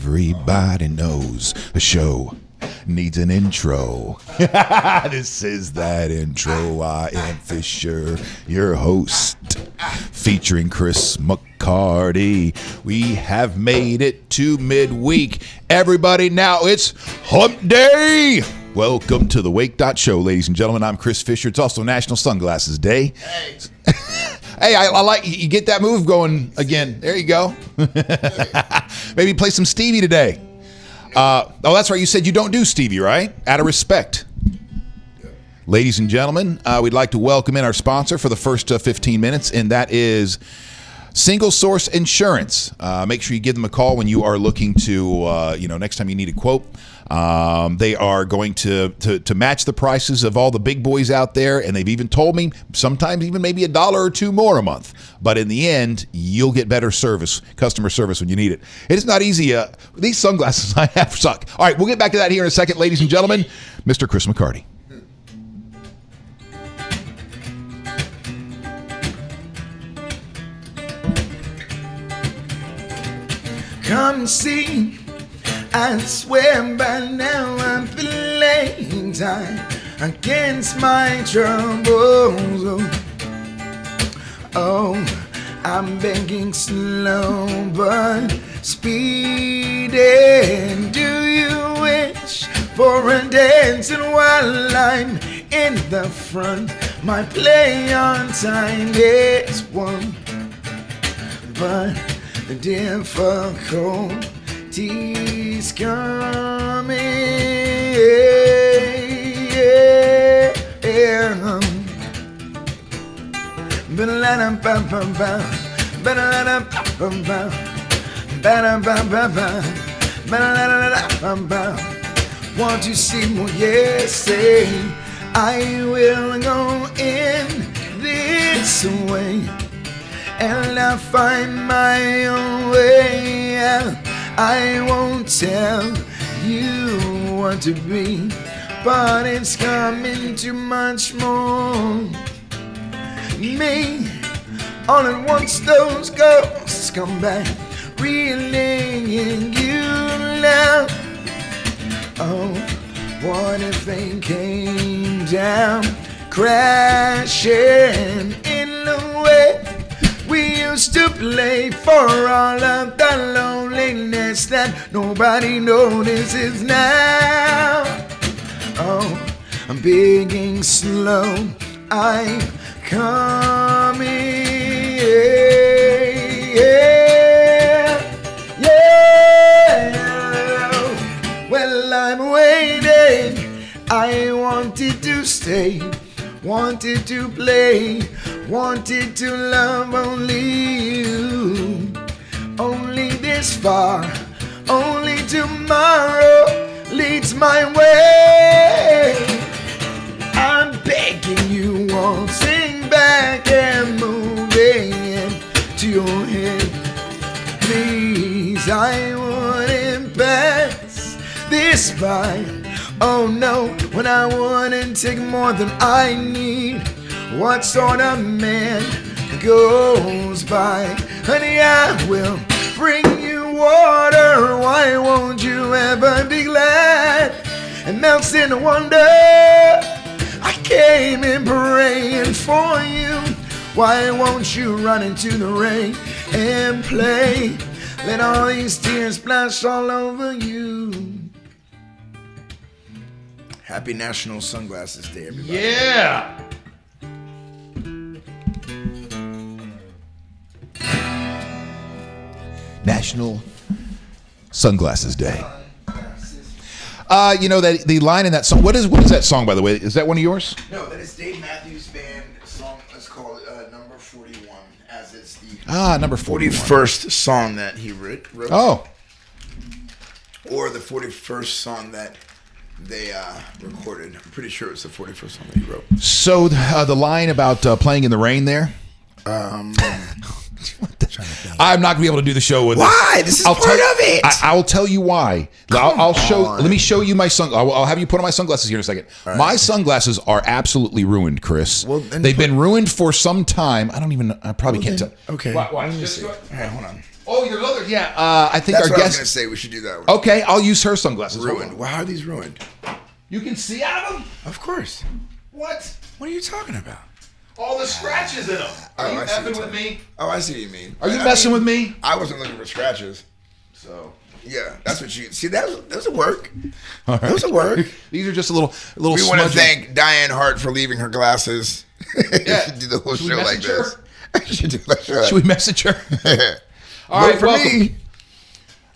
Everybody knows a show needs an intro. This is that intro. I am Fisher, your host, featuring Chris McCarty. We have made it to midweek. Everybody, now it's hump day. Welcome to the Wake.Show, ladies and gentlemen. I'm Chris Fisher. It's also National Sunglasses Day. Hey. Hey, I like you get that move going again. There you go. Maybe play some Stevie today. Oh, that's right. You said you don't do Stevie, right? Out of respect. Yeah. Ladies and gentlemen, we'd like to welcome in our sponsor for the first 15 minutes, and that is Single Source Insurance. Make sure you give them a call when you are looking to, next time you need a quote. They are going to match the prices of all the big boys out there, and they've even told me sometimes even maybe $1 or $2 more a month. But in the end, you'll get better service, customer service when you need it. It is not easy. These sunglasses I have suck. All right, we'll get back to that here in a second, ladies and gentlemen. Mr. Chris McCarty. Come see, I swear by now I'm playing time against my troubles. Oh, I'm begging slow but speeding. Do you wish for a dance? And while I'm in the front, my play on time is one, but the difficulties coming. Want to see more? Yes, say I will go in this way, and I find my own way. I won't tell you what to be, but it's coming too much more. Me, all at once those ghosts come back, reeling in you now. Oh, what if they came down, crashing in the way we used to play, for all of the loneliness that nobody notices now? Oh, I'm begging slow, I'm coming. Yeah. Well, I'm waiting. I wanted to stay, wanted to play, wanted to love only you. Only this far, only tomorrow leads my way. I'm begging you, waltzing back and moving to your head. Please, I wouldn't pass this by. Oh no, when I wouldn't take more than I need. What sort of man goes by? Honey, I will bring you water. Why won't you ever be glad? And melts into wonder. I came in praying for you. Why won't you run into the rain and play? Let all these tears splash all over you. Happy National Sunglasses Day, everybody. Yeah. National Sunglasses Day. That the line in that song. What is that song, by the way? Is that one of yours? No, that is Dave Matthews Band song. It's called Number 41, as it's the number 41. 41st song that he wrote. Oh, or the 41st song that they recorded. I'm pretty sure it's the 41st song that he wrote. So the line about playing in the rain there. I'm not gonna be able to do the show with why. This is part of it. I'll tell you why. I'll show. Let me show you my sun. I'll have you put on my sunglasses here in a second. Right. My sunglasses are absolutely ruined, Chris. Well, they've been ruined for some time. I probably can't tell. Okay. Why? Let me see. All right, hold on. Oh, there's other. Yeah, I think That's our what guest. I was going to say. We should do that one. Okay, I'll use her sunglasses. Ruined. Why are these ruined? You can see out of them? Of course. What? What are you talking about? All the scratches in them. Are you effing with me? Oh, I see what you mean. Are you messing with me? I wasn't looking for scratches. So, yeah, that's what you... See, those will work. All right. Those will work. These are just a little We want to smudging. thank Diane Hart for leaving her glasses. Yeah. Should do the whole Should we show like message her? this. Should do the show. Should we message her? All Vote right, for welcome. me.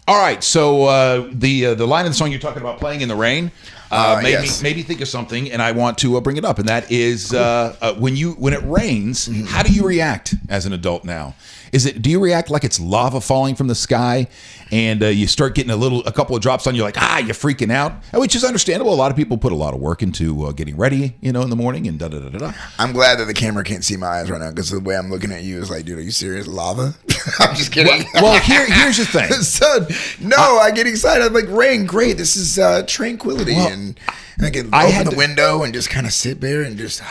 All right, so the line of the song you're talking about, "Playing in the Rain," yes. made me think of something, and I want to bring it up, and that is when it rains, how do you react as an adult now? Do you react like it's lava falling from the sky, and you start getting a couple of drops on you, like you're freaking out, which is understandable. A lot of people put a lot of work into getting ready, in the morning, and da da da da da. I'm glad that the camera can't see my eyes right now because the way I'm looking at you is like, dude, are you serious? Lava? I'm just kidding. Well, here's the thing. Son, no, I get excited. I'm like, rain, great. This is tranquility, and I can open the window and just kind of sit there and just.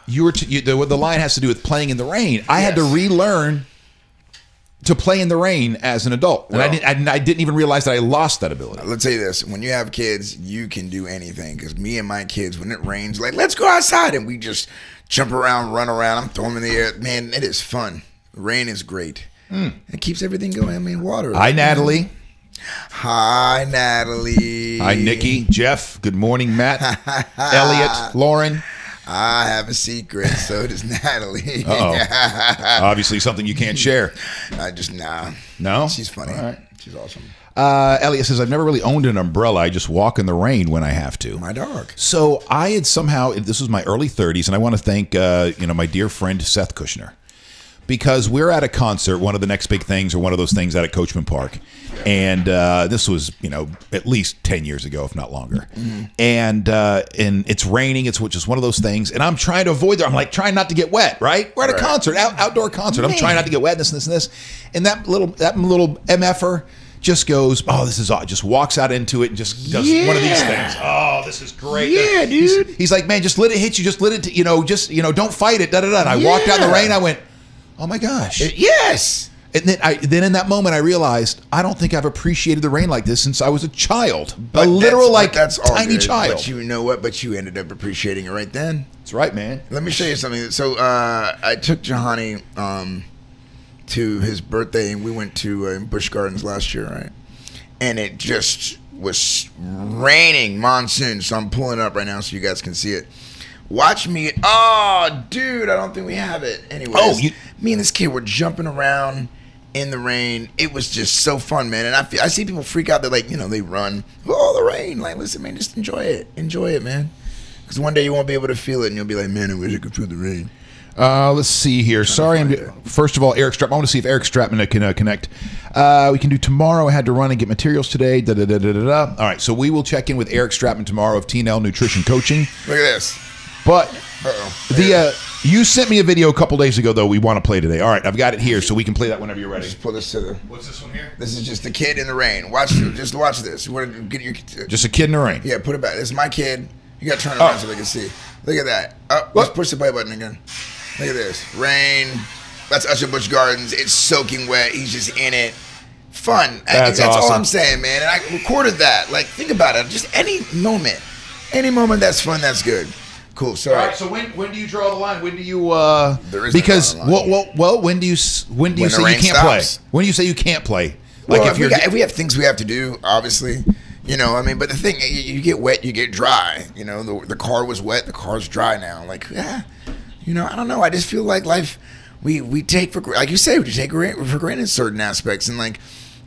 The line has to do with playing in the rain. I had to relearn to play in the rain as an adult, and I didn't even realize that I lost that ability. Let's say this: when you have kids, you can do anything. Because me and my kids, when it rains, like, let's go outside, and we just jump around, run around. I'm throwing them in the air. Man, it is fun. Rain is great. It keeps everything going. I mean, water. Hi, Natalie. Hi, Natalie. Hi, Nikki. Jeff. Good morning, Matt. Elliot. Lauren. I have a secret. So does Natalie. Obviously, something you can't share. No. She's funny. All right. She's awesome. Elliot says, I've never really owned an umbrella. I just walk in the rain when I have to. My dog. So I had somehow, this was my early 30s, and I want to thank my dear friend Seth Kushner. Because we're at a concert, one of the next big things, or one of those things out at Coachman Park. And this was, at least 10 years ago, if not longer. And it's raining. It's just one of those things. And I'm trying to avoid I'm like, trying not to get wet, right? We're at a concert, outdoor concert. I'm trying not to get wet, this and this and this. And that little MFer just goes, this is just walks out into it and just does one of these things. Oh, this is great. Yeah, dude. He's like, man, just let it hit you. Just let it, don't fight it. Da da da. And I walked out in the rain. I went, oh my gosh. Yes. And then in that moment I realized I don't think I've appreciated the rain like this since I was a child. But a literal that's all tiny good. child. But you know what? But you ended up appreciating it right then. That's right, man. Let me show you something. So I took Jahani to his birthday, and we went to Busch Gardens last year, right? And it just was raining, monsoon. So I'm pulling it up right now so you guys can see it. Watch me. Oh, dude, I don't think we have it. Anyways, me and this kid were jumping around in the rain. It was just so fun, man. And I see people freak out. They're like, they run. Oh, the rain. Like, listen, man, just enjoy it. Enjoy it, man. Because one day you won't be able to feel it, and you'll be like, man, I wish I could feel the rain. Let's see here. Sorry, first of all, Eric Stratman. I want to see if Eric Stratman can connect. We can do tomorrow. I had to run and get materials today. Da da da da da. All right, so we will check in with Eric Stratman tomorrow of TNL Nutrition Coaching. Look at this. But you sent me a video a couple days ago, though. We want to play today. All right, I've got it here, so we can play that whenever you're ready. Just pull this to the. What's this one here? This is just the kid in the rain. Just watch this. You want to get your. Just a kid in the rain. Yeah, put it back. This is my kid. You got to turn it around so they can see. Look at that. Let's push the play button again. Look at this. Rain. That's Usher Busch Gardens. It's soaking wet. He's just in it. Fun. That's awesome. All I'm saying, man. And I recorded that. Like, think about it. Just any moment that's fun, that's good. Cool. Sorry. All right. So when do you draw the line? When do you? There is because when do you say you can't play? When do you say you can't play? Like well, if we have things we have to do, obviously, But the thing, you get wet, you get dry. The car was wet, the car's dry now. Like, I don't know. I just feel like life, we take for, like you say, we take for granted certain aspects, and like.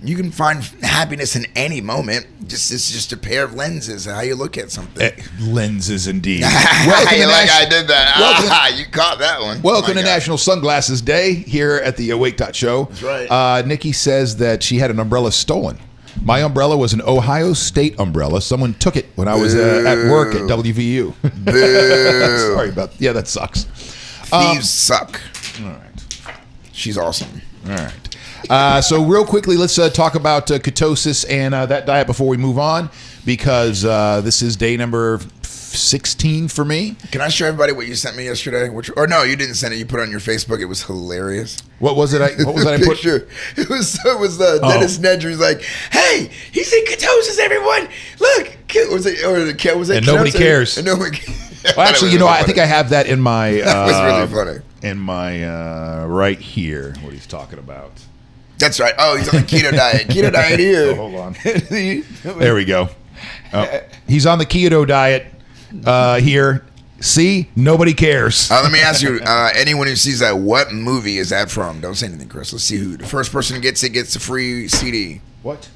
You can find happiness in any moment. It's just a pair of lenses, how you look at something. Lenses, indeed. I did that. You caught that one. Welcome to National Sunglasses Day here at the Wake.Show. That's right. Nikki says that she had an umbrella stolen. My umbrella was an Ohio State umbrella. Someone took it when I was at work at WVU. Boo. Sorry about that. Yeah, that sucks. Thieves suck. All right. She's awesome. All right. So real quickly, let's talk about ketosis and that diet before we move on, because this is day number 16 for me. Can I show everybody what you sent me yesterday? Or no, you didn't send it. You put it on your Facebook. It was hilarious. What was it? What was that I put? Picture. It was Dennis Nedry. He's like, hey, he's in ketosis, everyone. Look. Was it And nobody cares. And nobody Well, actually, I think I have that in my... that was really funny. In my... right here, what he's talking about. That's right. Oh, he's on the keto diet. Keto diet here. Oh, hold on. There we go. Oh, he's on the keto diet here. See? Nobody cares. Let me ask you, anyone who sees that, what movie is that from? Don't say anything, Chris. Let's see who. The first person who gets it gets the free CD. What?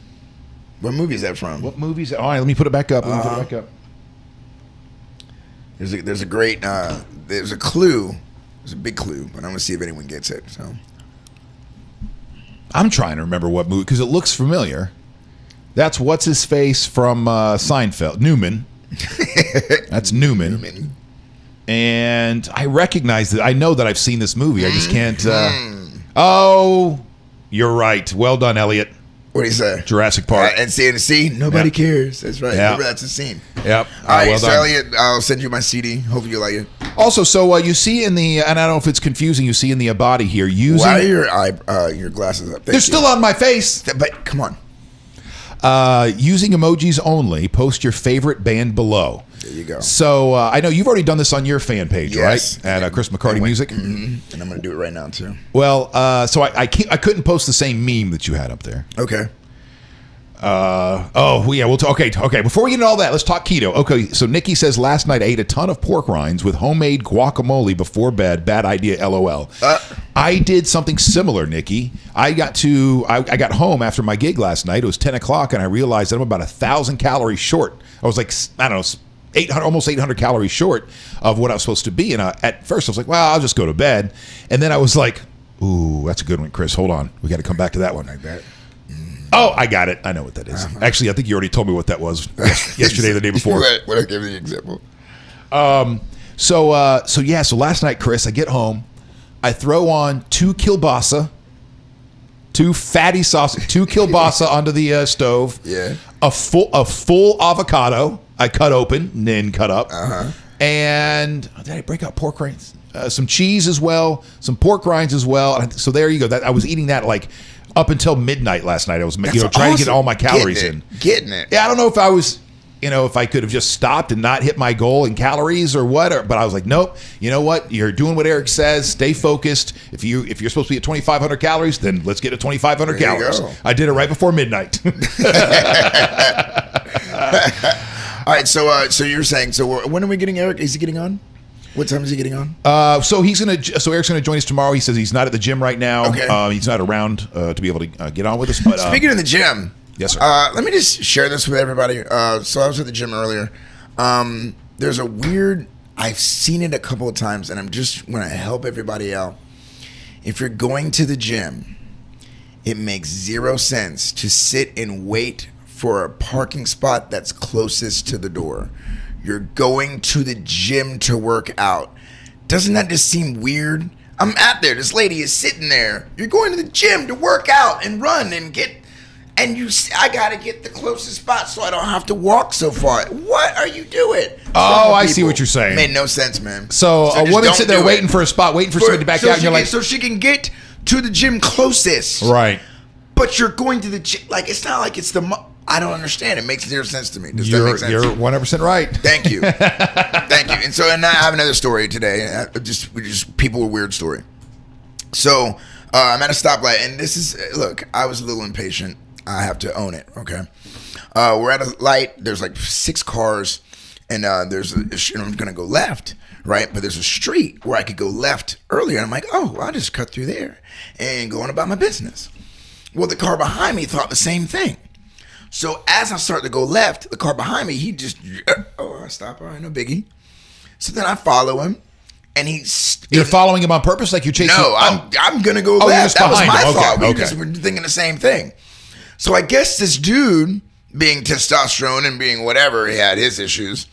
What movie is that from? What movie is that? All right, let me put it back up. There's a great, there's a clue. There's a big clue, but I'm going to see if anyone gets it. So I'm trying to remember what movie, because it looks familiar. That's what's-his-face from Seinfeld. Newman. That's Newman. And I recognize that. I know that I've seen this movie. I just can't. Oh, you're right. Well done, Elliot. What do you say? Jurassic Park. And see, nobody cares. That's right. Remember, that's the scene. Yep. All right, well so done. Elliot, I'll send you my CD. Hopefully you like it. Also, so you see in the, and I don't know if it's confusing, you see in the body here, using... Why are your glasses up? They're still on my face. But come on. Using emojis only, post your favorite band below. There you go. So I know you've already done this on your fan page, yes, right? At Chris McCarty Music. Mm-hmm. And I'm going to do it right now, too. Well, so I couldn't post the same meme that you had up there. Okay. Okay. Before we get into all that, let's talk keto. Okay, so Nikki says, last night I ate a ton of pork rinds with homemade guacamole before bed. Bad idea, LOL. I did something similar, Nikki. I got home after my gig last night. It was 10 o'clock, and I realized that I'm about 1,000 calories short. I was like, I don't know, 800, almost 800 calories short of what I was supposed to be. And at first I was like, well, I'll just go to bed. And then I was like, ooh, that's a good one, Chris. Hold on. We got to come back to that one. Like that. Oh, I got it. I know what that is. Actually, I think you already told me what that was yesterday, the day before. What I gave you the example. So last night, Chris, I get home, I throw on 2 kielbasa, 2 fatty sausage, 2 kielbasa onto the stove. Yeah. A full avocado I cut open and then cut up. And did I break out pork rinds? Some cheese as well, some pork rinds as well. So there you go. I was eating that like up until midnight last night. I was trying to get all my calories in. Getting it. Yeah, I don't know if I was, if I could have just stopped and not hit my goal in calories or what, but I was like, nope. You know what? You're doing what Eric says. Stay focused. If you're supposed to be at 2,500 calories, then let's get to 2,500 calories. Go. I did it right before midnight. All right, so you're saying, when are we getting Eric? Is he getting on? What time is he getting on? So Eric's gonna join us tomorrow. He says he's not at the gym right now. Okay. He's not around to be able to get on with us. But speaking of the gym, yes, sir. Let me just share this with everybody. So I was at the gym earlier. There's a weird. I've seen it a couple of times, and I'm just want to help everybody out. If you're going to the gym, it makes 0 sense to sit and wait for a parking spot that's closest to the door. You're going to the gym to work out. Doesn't that just seem weird? I'm out there. This lady is sitting there. You're going to the gym to work out and run and I gotta get the closest spot so I don't have to walk so far. What are you doing? Oh, I see what you're saying. Made no sense, man. So a woman sitting there waiting for a spot, waiting for somebody to back out, and you're like, so she can get to the gym closest, right? But you're going to the gym. Like, it's not like it's I don't understand. It makes 0 sense to me. Does that make sense? You're 100% right. Thank you. Thank you. And I have another story today. Just people with weird story. So I'm at a stoplight, and this is, look, I was a little impatient. I have to own it, okay? We're at a light. There's like 6 cars, and I'm going to go left, right? But there's a street where I could go left earlier. And I'm like, oh, I'll just cut through there and go on about my business. Well, the car behind me thought the same thing. So as I start to go left, the car behind me, he just, I stop, all right, no biggie. So then I follow him, and You're following him on purpose, like you're chasing? No, I'm going to go left. That was my thought. We just were thinking the same thing. So I guess this dude, being testosterone and being whatever, he had his issues,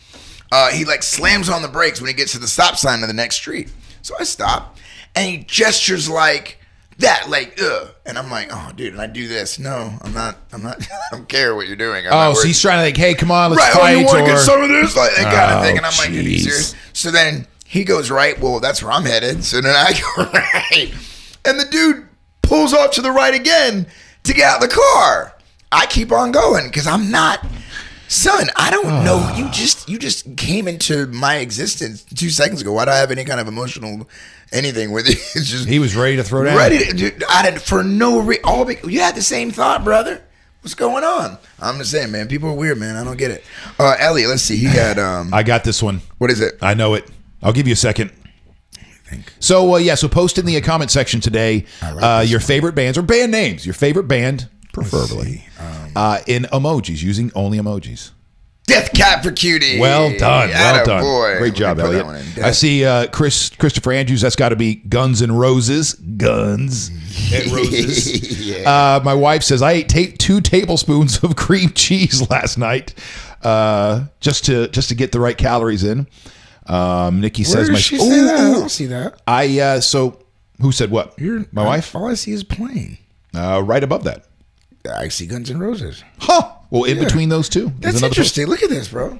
he like slams on the brakes when he gets to the stop sign of the next street. So I stop, and he gestures like that, like, ugh. And I'm like, oh, dude, and I do this. No, I'm not. I don't care what you're doing. So he's trying to like, hey, come on, let's right, fight. You want to get some of this? Like that kind of thing. And I'm like, are you jeez. serious? So then he goes, right, well, that's where I'm headed. So then I go right. And the dude pulls off to the right again to get out of the car. I keep on going because I'm not. Son, I don't know. You just came into my existence 2 seconds ago. Why do I have any kind of emotional anything with you? It's just He was ready to throw down. I didn't for no reason. You had the same thought, brother. What's going on? I'm just saying, man. People are weird, man. I don't get it. Elliot, let's see. He got. I got this one. What is it? I know it. I'll give you a second. So so post in the comment section today your favorite bands or band names. Your favorite band, preferably, in emojis, using only emojis. Death Cat for Cutie. Well done. Well done. Boy. Great job, Elliot. I see Christopher Andrews. That's got to be Guns N' Roses. Guns and Roses. Yeah. My wife says, I ate 2 tablespoons of cream cheese last night just to get the right calories in. Nikki says, I don't see that. So who said what? My wife? All I see is plain. Right above that. I see Guns N' Roses. Huh. Well, in between those two. That's interesting. Look at this, bro.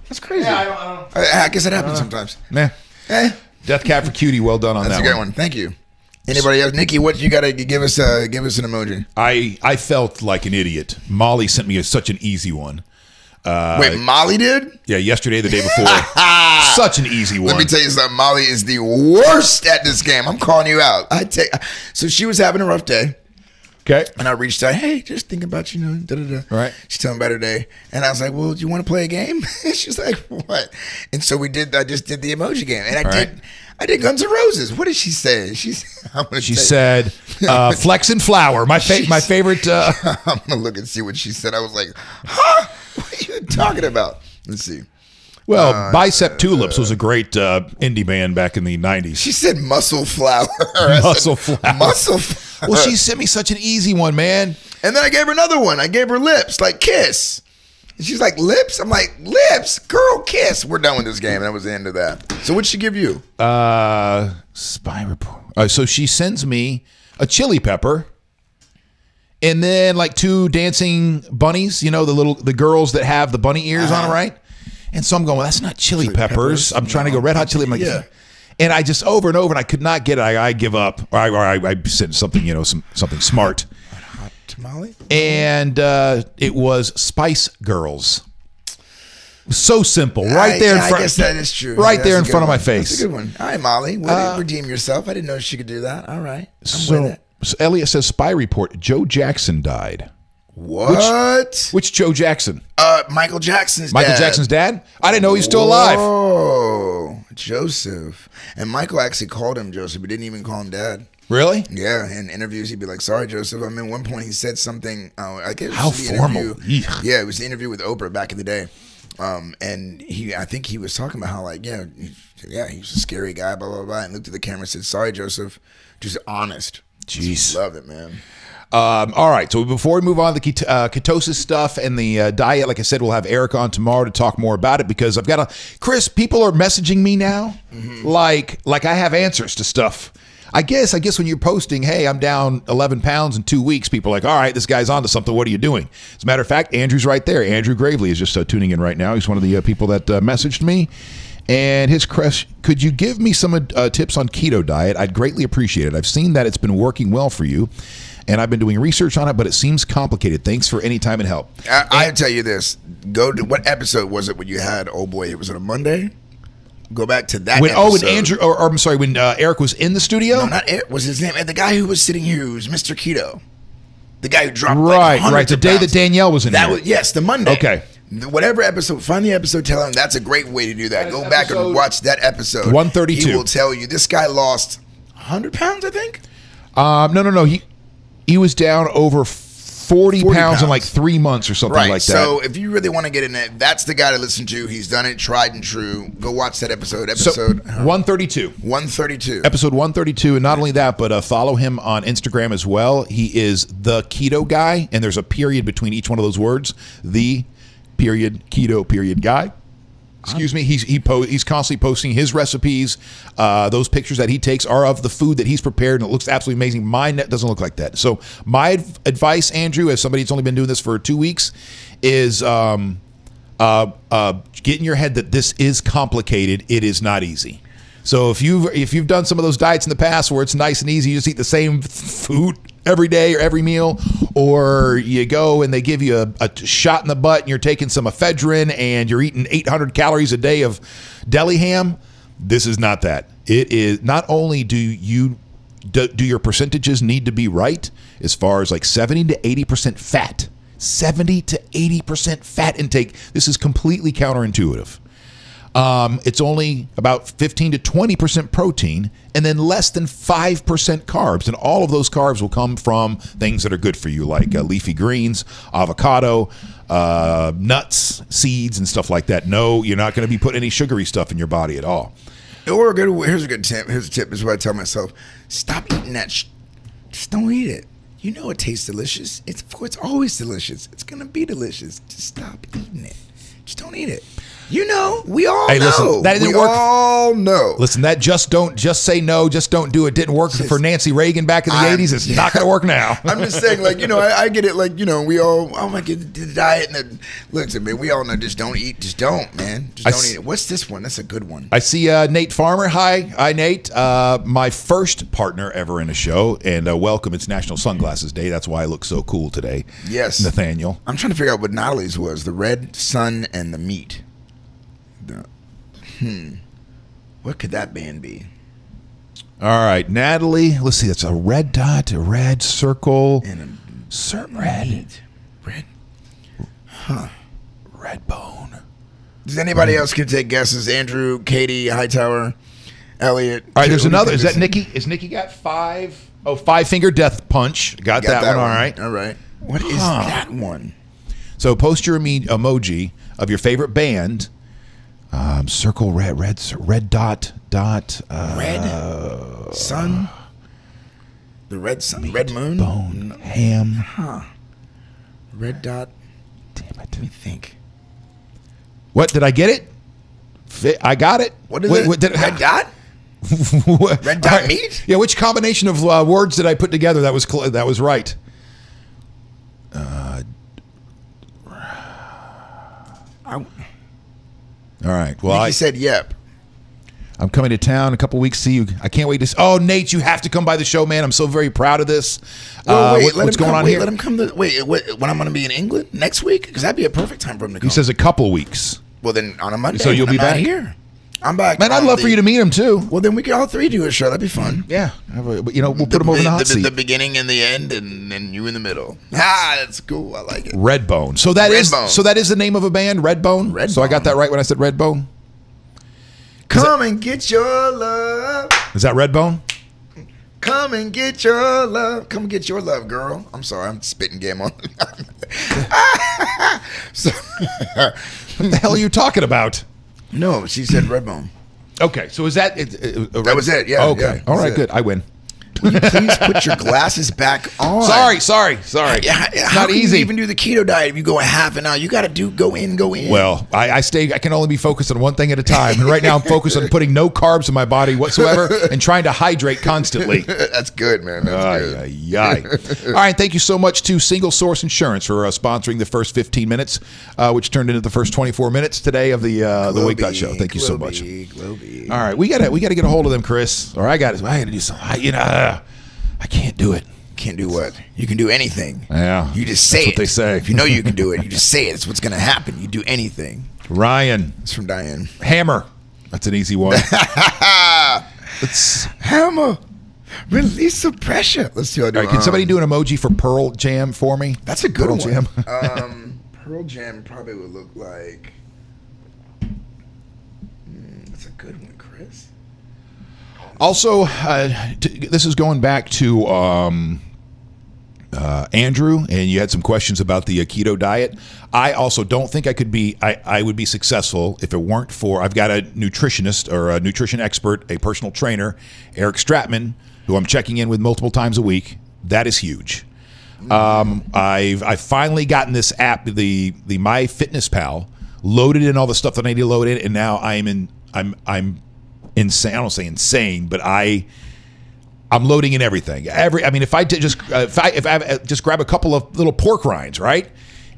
That's crazy. Yeah, I guess it happens sometimes. Nah. Death Cat for Cutie. Well done on that one. That's a good one. Thank you. Anybody else? Nikki, what you got to give us? Give us an emoji. I felt like an idiot. Molly sent me such an easy one. Wait, Molly did? Yeah, yesterday, the day before. Such an easy one. Let me tell you something. Molly is the worst at this game. I'm calling you out. So she was having a rough day. Okay. And I reached out, hey, just thinking about you, Right. She's telling me about her day. And I was like, well, do you want to play a game? She's like, what? And so I just did the emoji game. And I did Guns N' Roses. What did she say? She said, Flex and Flower. My favorite. I'm going to look and see what she said. I was like, huh? What are you talking about? Let's see. Well, Bicep Tulips was a great indie band back in the 90s. She said Muscle Flower. Muscle Flower. Muscle Flower. Well, she sent me such an easy one, man. And then I gave her another one. I gave her Lips, like Kiss. And she's like, Lips? I'm like, Lips? Girl, Kiss. We're done with this game. And that was the end of that. So what'd she give you? Spy Report. So she sends me a chili pepper. And then like 2 dancing bunnies, the girls that have the bunny ears on, right? And so I'm going, well, that's not chili peppers. I'm trying to go Red Hot Chili. I'm like, yeah. And I just over and over, and I could not get it. I give up. Or I said something, something smart. Red Hot Tamale? And it was Spice Girls. So simple. Right there in front. I guess that is true. Right there in front of my face. That's a good one. All right, Molly. Redeem yourself. I didn't know she could do that. All right. So Elliot says, Spy Report, Joe Jackson died. What? Which Joe Jackson? Michael Jackson's dad. Michael Jackson's dad? I didn't know he was still alive. Oh, Joseph. And Michael actually called him Joseph, but didn't even call him dad. Really? Yeah, in interviews, he'd be like, sorry, Joseph. I mean, at one point he said something. I guess how formal. Yeah, it was the interview with Oprah back in the day. And I think he was talking about how, like, he was a scary guy, blah, blah, blah. And looked at the camera and said, sorry, Joseph. Just honest. Jeez. Love it, man. All right, so before we move on to the ketosis stuff and the diet, like I said, we'll have Eric on tomorrow to talk more about it because I've got Chris, people are messaging me now like I have answers to stuff. I guess when you're posting, hey, I'm down 11 pounds in 2 weeks, people are like, all right, this guy's onto something. What are you doing? As a matter of fact, Andrew's right there. Andrew Gravely is just tuning in right now. He's one of the people that messaged me. And his question, could you give me some tips on keto diet? I'd greatly appreciate it. I've seen that it's been working well for you. And I've been doing research on it, but it seems complicated. Thanks for any time and help. I tell you this. Go to what episode was it when you had, oh boy, was it a Monday? Go back to that episode. Oh, when Andrew, or I'm sorry, when Eric was in the studio? No, not Eric. Was his name? The guy who was sitting here who was Mr. Keto. The guy who dropped right. The day that Danielle was in here. Yes, the Monday. Okay. Whatever episode, find the episode, tell him that's a great way to do that. Go back and watch that episode. 132. He will tell you. This guy lost 100 pounds, I think? No. He was down over 40 pounds in like 3 months or something like that. So if you really want to get in it, that's the guy to listen to. He's done it, tried and true. Go watch that episode. Episode 132. 132. Episode 132. And not only that, but follow him on Instagram as well. He is the keto guy, and there's a period between each one of those words. The period keto period guy. Excuse me. He's constantly posting his recipes. Those pictures that he takes are of the food that he's prepared, and it looks absolutely amazing. Mine doesn't look like that. So my advice, Andrew, as somebody that's only been doing this for 2 weeks, is get in your head that this is complicated. It is not easy. So if you've done some of those diets in the past where it's nice and easy, you just eat the same food every day or every meal, or you go and they give you a shot in the butt and you're taking some ephedrine and you're eating 800 calories a day of deli ham, this is not that. It is not only do your percentages need to be right as far as like 70 to 80% fat. 70 to 80% fat intake. This is completely counterintuitive. It's only about 15 to 20% protein and then less than 5% carbs. And all of those carbs will come from things that are good for you, like leafy greens, avocado, nuts, seeds, and stuff like that. No, you're not going to be putting any sugary stuff in your body at all. Here's a good tip. Here's a tip. This is what I tell myself. Stop eating that. Just don't eat it. You know it tastes delicious. It's always delicious. It's going to be delicious. Just stop eating it. Just don't eat it. You know, we all know. Listen, that didn't work. We all know. Listen, that just say no, just don't do it. Didn't work for Nancy Reagan back in the 80s. It's not going to work now. I'm just saying, like, you know, I get it. Like, you know, we all, oh my God, the diet. And listen, man, we all know just don't eat. Just don't, man. Just don't eat it. What's this one? That's a good one. I see Nate Farmer. Hi, Nate. My first partner ever in a show. And welcome. It's National Sunglasses Day. That's why I look so cool today. Yes. Nathaniel. I'm trying to figure out what Natalie's was. The red sun and the meat. What could that band be? All right, Natalie. Let's see. That's a red dot, a red circle, and red. Huh. Red bone. Does anybody else can take guesses? Andrew, Katie, Hightower, Elliot. All right, there's another. Is that Nikki? Is Nikki got 5? Oh, 5-finger death punch. Got that one. All right. All right. What is that one? So post your emoji of your favorite band. Circle red dot red sun, the red sun, red moon, bone, ham, red dot. Damn it! Let me think. What did I get it? I got it. What is it? Red dot. Red dot right. Meat. Yeah. Which combination of words did I put together that was right? All right. Well, I said yep. I'm coming to town in a couple weeks. See you. I can't wait to. Oh, Nate, you have to come by the show, man. I'm so very proud of this. What's going on here? Let him come. When I'm going to be in England next week? Because that'd be a perfect time for him to come. He says a couple weeks. Well, then on a Monday. So you'll be back here. I'm back. Man, I'd love for you to meet him too. Well, then we could all three do a show. That'd be fun. Yeah. We'll put him over in the hot seat. The beginning and the end, and you in the middle. That's cool. I like it. Redbone. So that is the name of a band, Redbone. Redbone. So I got that right when I said Redbone. Come and get your love. Is that Redbone? Come and get your love. Come and get your love, girl. I'm sorry, I'm spitting game on. What the hell are you talking about? No, she said Redbone. Okay, so is that that was it? Yeah. Okay, yeah, all right, good. I win. Will you please put your glasses back on? Sorry. How can easy. you even do the keto diet if you go a half an hour? You got to go in. Well, I can only be focused on one thing at a time. And right now I'm focused on putting no carbs in my body whatsoever and trying to hydrate constantly. That's good, man. That's good. All right. Thank you so much to Single Source Insurance for sponsoring the first 15 minutes, which turned into the first 24 minutes today of the Wake.Show. Thank you so much. All right. We gotta get a hold of them, Chris. Or I gotta do something. I can't do it. Can't do what? You can do anything. Yeah. You just say That's what they say. If you know you can do it, you just say it. It's what's going to happen. You do anything. Ryan. It's from Diane. Hammer. That's an easy one. Hammer. Release the pressure. Let's see how I do. All right, can somebody do an emoji for Pearl Jam for me? That's a good Pearl one. Jam. Pearl Jam probably would look like. That's a good one, Chris. Also, this is going back to Andrew, and you had some questions about the keto diet. I also don't think I would be successful if it weren't for, I've got a nutritionist or a nutrition expert, a personal trainer, Eric Stratman, who I'm checking in with multiple times a week. That is huge. I've finally gotten this app, the MyFitnessPal, loaded in all the stuff that I need to load in, and now I'm insane. I don't say insane, but I'm loading in everything. If I just grab a couple of little pork rinds, right?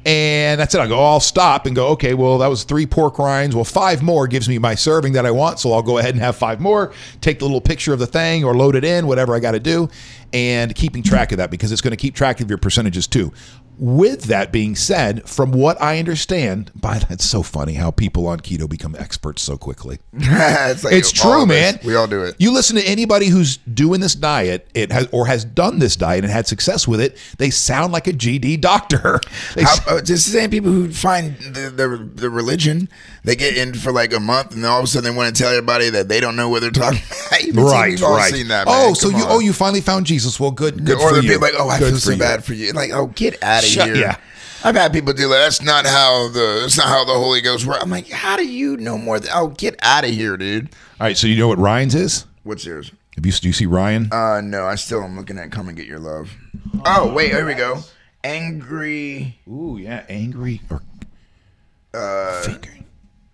And that's it. I'll stop and go, okay, well, that was 3 pork rinds. Well, 5 more gives me my serving that I want. So I'll go ahead and have 5 more, take the little picture of the thing or load it in, whatever I got to do, and keeping track of that because it's going to keep track of your percentages too. With that being said, from what I understand, it's so funny how people on keto become experts so quickly. It's true, man. We all do it. You listen to anybody who's doing this diet, has done this diet and had success with it. They sound like a GD doctor. Just the same people who find the religion. They get in for like a month, and then all of a sudden they want to tell everybody that they don't know what they're talking about. Right. We've all seen that, man. You finally found Jesus. Well, good or for they'll you. be like, I feel so bad for you. Like, get out of here. Yeah. I've had people do that. That's not how the Holy Ghost works. I'm like, how do you know more? Get out of here, dude. All right, so you know what Ryan's is? What's yours? Do you see Ryan? No, I still am looking at Come and Get Your Love. Oh, wait, here we go. Angry. Ooh, yeah, angry or fingering.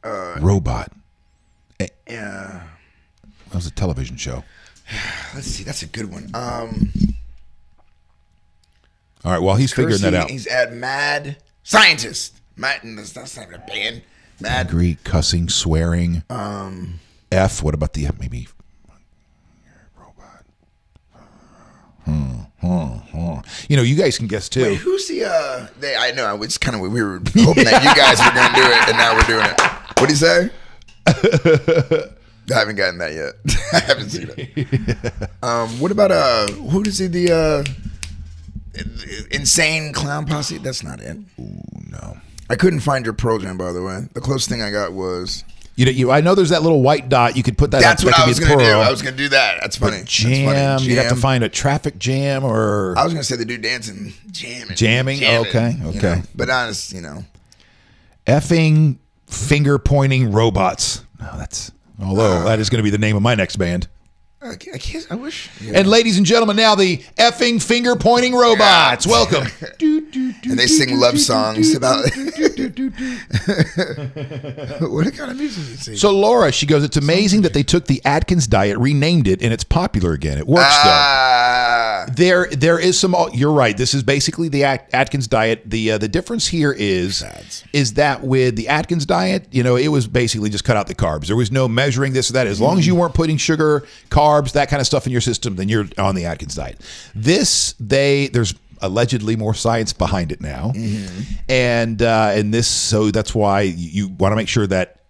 Robot. Yeah. That was a television show. Let's see, that's a good one. All right, well, he's figuring that out. He's at Mad Scientist. That's not even a band. Mad. Angry, cussing, swearing. F. What about the F? Maybe. Robot. You guys can guess too. Wait, who's the? I know it's kind of we were hoping that you guys were gonna do it, and now we're doing it. What do you say? I haven't gotten that yet. I haven't seen it. What about who does he the Insane Clown Posse? That's not it. Ooh, no. I couldn't find your program, by the way. The closest thing I got was. I know there's that little white dot. You could put that. That's what I was going to do. I was going to do that. That's funny. Jam. You'd have to find a traffic jam or. I was going to say the dude dancing, jamming. Jamming. Okay. But honest, effing finger pointing robots. No, that's. Although that is going to be the name of my next band. I wish. Yeah. And ladies and gentlemen, now the effing finger pointing robots. Welcome. And they sing love songs about. What kind of music is it sing? So Laura, she goes, it's amazing that they took the Atkins diet, renamed it, and it's popular again. It works though. There is some. You're right. This is basically the Atkins diet. The difference here is that with the Atkins diet, it was basically just cut out the carbs. There was no measuring this or that. As long as you weren't putting sugar, carbs, that kind of stuff in your system, then you're on the Atkins diet. There's allegedly more science behind it now, and this. So that's why you want to make sure that.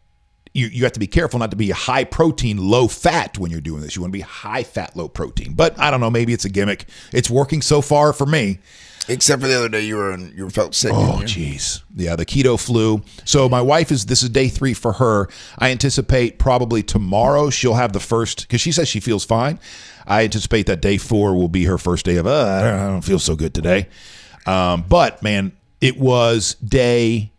You have to be careful not to be high protein, low fat when you're doing this. You want to be high fat, low protein. But I don't know, maybe it's a gimmick. It's working so far for me. Except for the other day you felt sick. Oh, jeez. Yeah, the keto flu. So my wife this is day 3 for her. I anticipate probably tomorrow she'll have the first, because she says she feels fine. I anticipate that day 4 will be her first day of, I don't feel so good today. But, man, it was day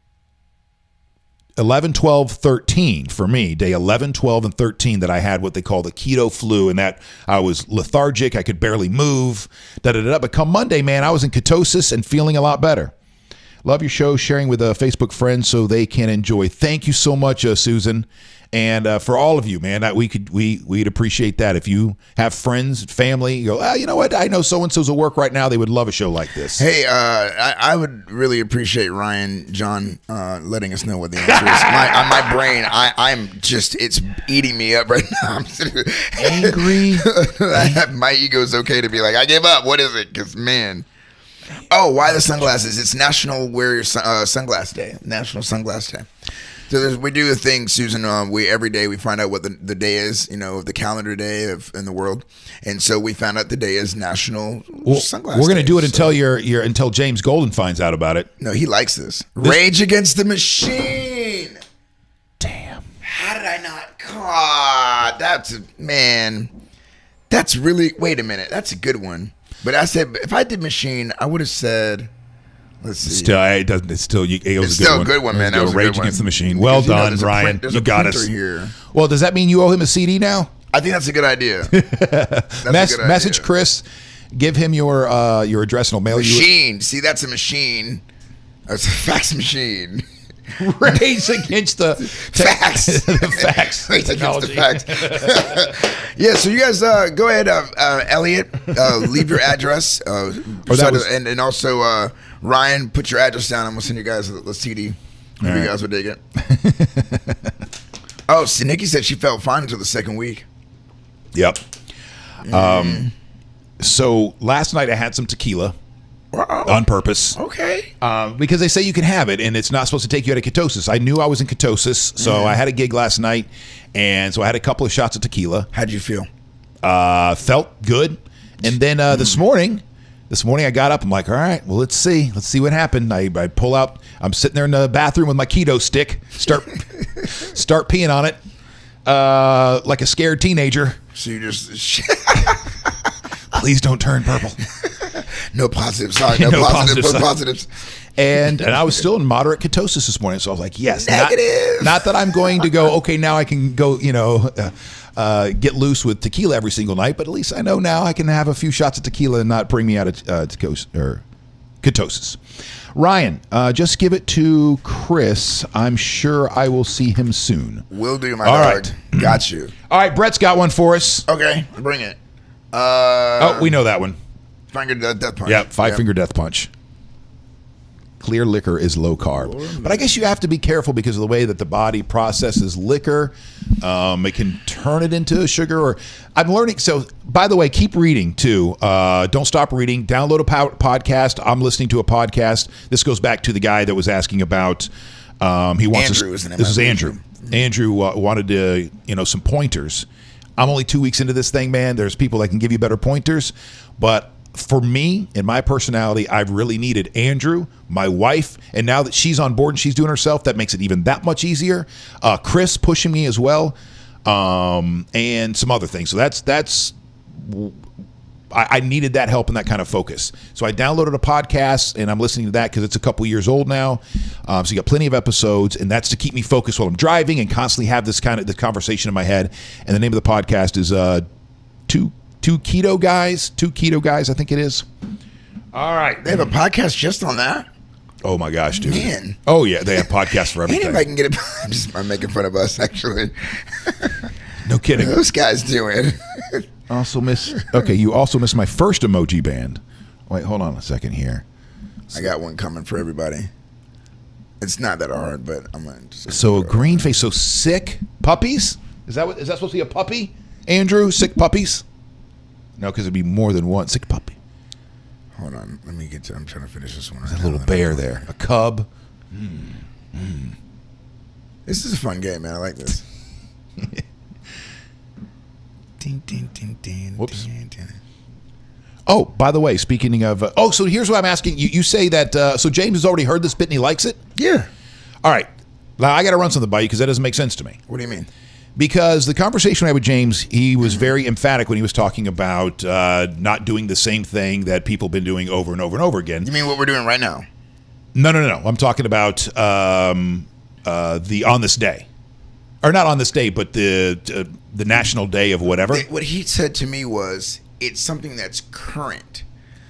11, 12, 13 for me, day 11, 12, and 13 that I had what they call the keto flu, and that I was lethargic. I could barely move, But come Monday, man, I was in ketosis and feeling a lot better. Love your show, sharing with Facebook friends so they can enjoy. Thank you so much, Susan. And for all of you, man, we'd appreciate that. If you have friends, family, you go, you know what? I know so-and-so's at work right now. They would love a show like this. Hey, I would really appreciate Ryan, John, letting us know what the answer is. My brain, it's eating me up right now. I'm angry. My ego's okay to be like, I give up. What is it? Because, man. Oh, why the sunglasses? It's National Wear Your Sunglass Day. National Sunglass Day. So we do a thing, Susan. Every day we find out what the day is, the calendar day in the world, and so we found out the day is National Sunglass Day. We're going to do it until James Golden finds out about it. No, he likes this. Rage Against the Machine. Damn. How did I not? God, that's really. Wait a minute, that's a good one. But I said if I did Machine, I would have said. Let's see. It's still a good one, man. That was Rage Against the Machine. Well done, Ryan. You got us. Here. Well, does that mean you owe him a CD now? I think that's a good idea. Message Chris. Give him your address and he'll mail you. Machine. See, that's a machine. That's a fax machine. Race against the facts. The facts. Race against technology. the facts. Yeah, so you guys go ahead, Elliot, leave your address. And also, Ryan, put your address down, and we'll send you guys the CD. You guys will dig it. Oh, see, Nikki said she felt fine until the second week. Yep. So last night I had some tequila. On purpose. Okay. Because they say you can have it, and it's not supposed to take you out of ketosis. I knew I was in ketosis, so I had a gig last night, and so I had a couple of shots of tequila. How'd you feel? Felt good. And then this morning I got up. I'm like, all right, well, let's see what happened. I pull out. I'm sitting there in the bathroom with my keto stick. Start peeing on it like a scared teenager. So you just please don't turn purple. No positives. Sorry, no positives. And I was still in moderate ketosis this morning, so I was like, yes, negative. Not that I'm going to go. Okay, now I can go. Get loose with tequila every single night, but at least I know now I can have a few shots of tequila and not bring me out of ketosis. Ryan, just give it to Chris. I'm sure I will see him soon. Will do, my dog. Right. Got you. All right, Brett's got one for us. Okay, bring it. We know that one. Finger death punch. Yeah, five-finger death punch. Clear liquor is low carb. But I guess you have to be careful because of the way that the body processes liquor. It can turn it into sugar. Or I'm learning. So, by the way, keep reading, too. Don't stop reading. Download a podcast. I'm listening to a podcast. This goes back to the guy that was asking about he wants Andrew, isn't it? This is Andrew. Andrew wanted to, some pointers. I'm only 2 weeks into this thing, man. There's people that can give you better pointers. But for me and my personality, I've really needed Andrew, my wife, and now that she's on board and she's doing herself, that makes it even that much easier. Chris pushing me as well, and some other things. So that's I needed that help and that kind of focus. So I downloaded a podcast and I'm listening to that because it's a couple years old now. So you got plenty of episodes, and that's to keep me focused while I'm driving and constantly have this conversation in my head. And the name of the podcast is Two Keto Guys, I think it is. All right. They have a podcast just on that? Oh, my gosh, dude. Man. Oh, yeah. They have podcasts for everything. Anybody can get it. I'm making fun of us, actually. No kidding. Those guys do it. You also missed my first emoji band. Wait, hold on a second here. I got one coming for everybody. It's not that hard, but I'm going to. So, green face. So, sick puppies? Is that supposed to be a puppy? Andrew, sick puppies? No, because it'd be more than one. Sick puppy. Hold on. Let me get to. I'm trying to finish this one. There's a little bear there. A cub. This is a fun game, man. I like this. Ding, ding, ding, ding. Whoops. Ding, ding. Oh, by the way, speaking of... so here's what I'm asking. You say that... so James has already heard this bit and he likes it? Yeah. All right. Now, I got to run something by you because that doesn't make sense to me. What do you mean? Because the conversation I had with James, he was very emphatic when he was talking about not doing the same thing that people have been doing over and over and over again. You mean what we're doing right now? No. I'm talking about the On This Day. Or not On This Day, but the National Day of whatever. What he said to me was, it's something that's current.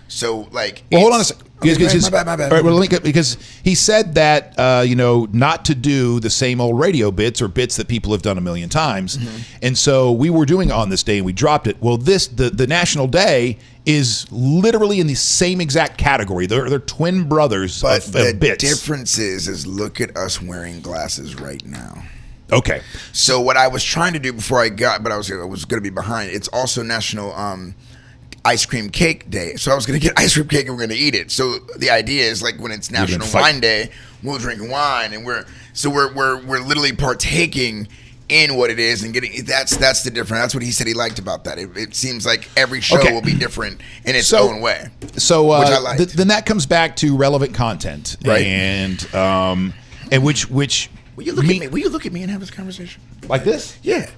So, like... Well, hold on a second. Okay, my bad. All right, well, because he said that, not to do the same old radio bits or bits that people have done a million times. Mm-hmm. And so we were doing On This Day and we dropped it. Well, the National Day is literally in the same exact category. They're twin brothers of bits. But the difference is look at us wearing glasses right now. Okay. So what I was trying to do before but I was going to be behind. It's also National Ice Cream Cake Day. So I was going to get ice cream cake and we're going to eat it. So the idea is like when it's National Wine Day, we'll drink wine, and we're literally partaking in what it is and getting that's the difference. That's what he said he liked about that. It seems like every show will be different in its own way. So which I liked. Then that comes back to relevant content, right? And which Will you look at me? Will you look at me and have this conversation like this? Yeah.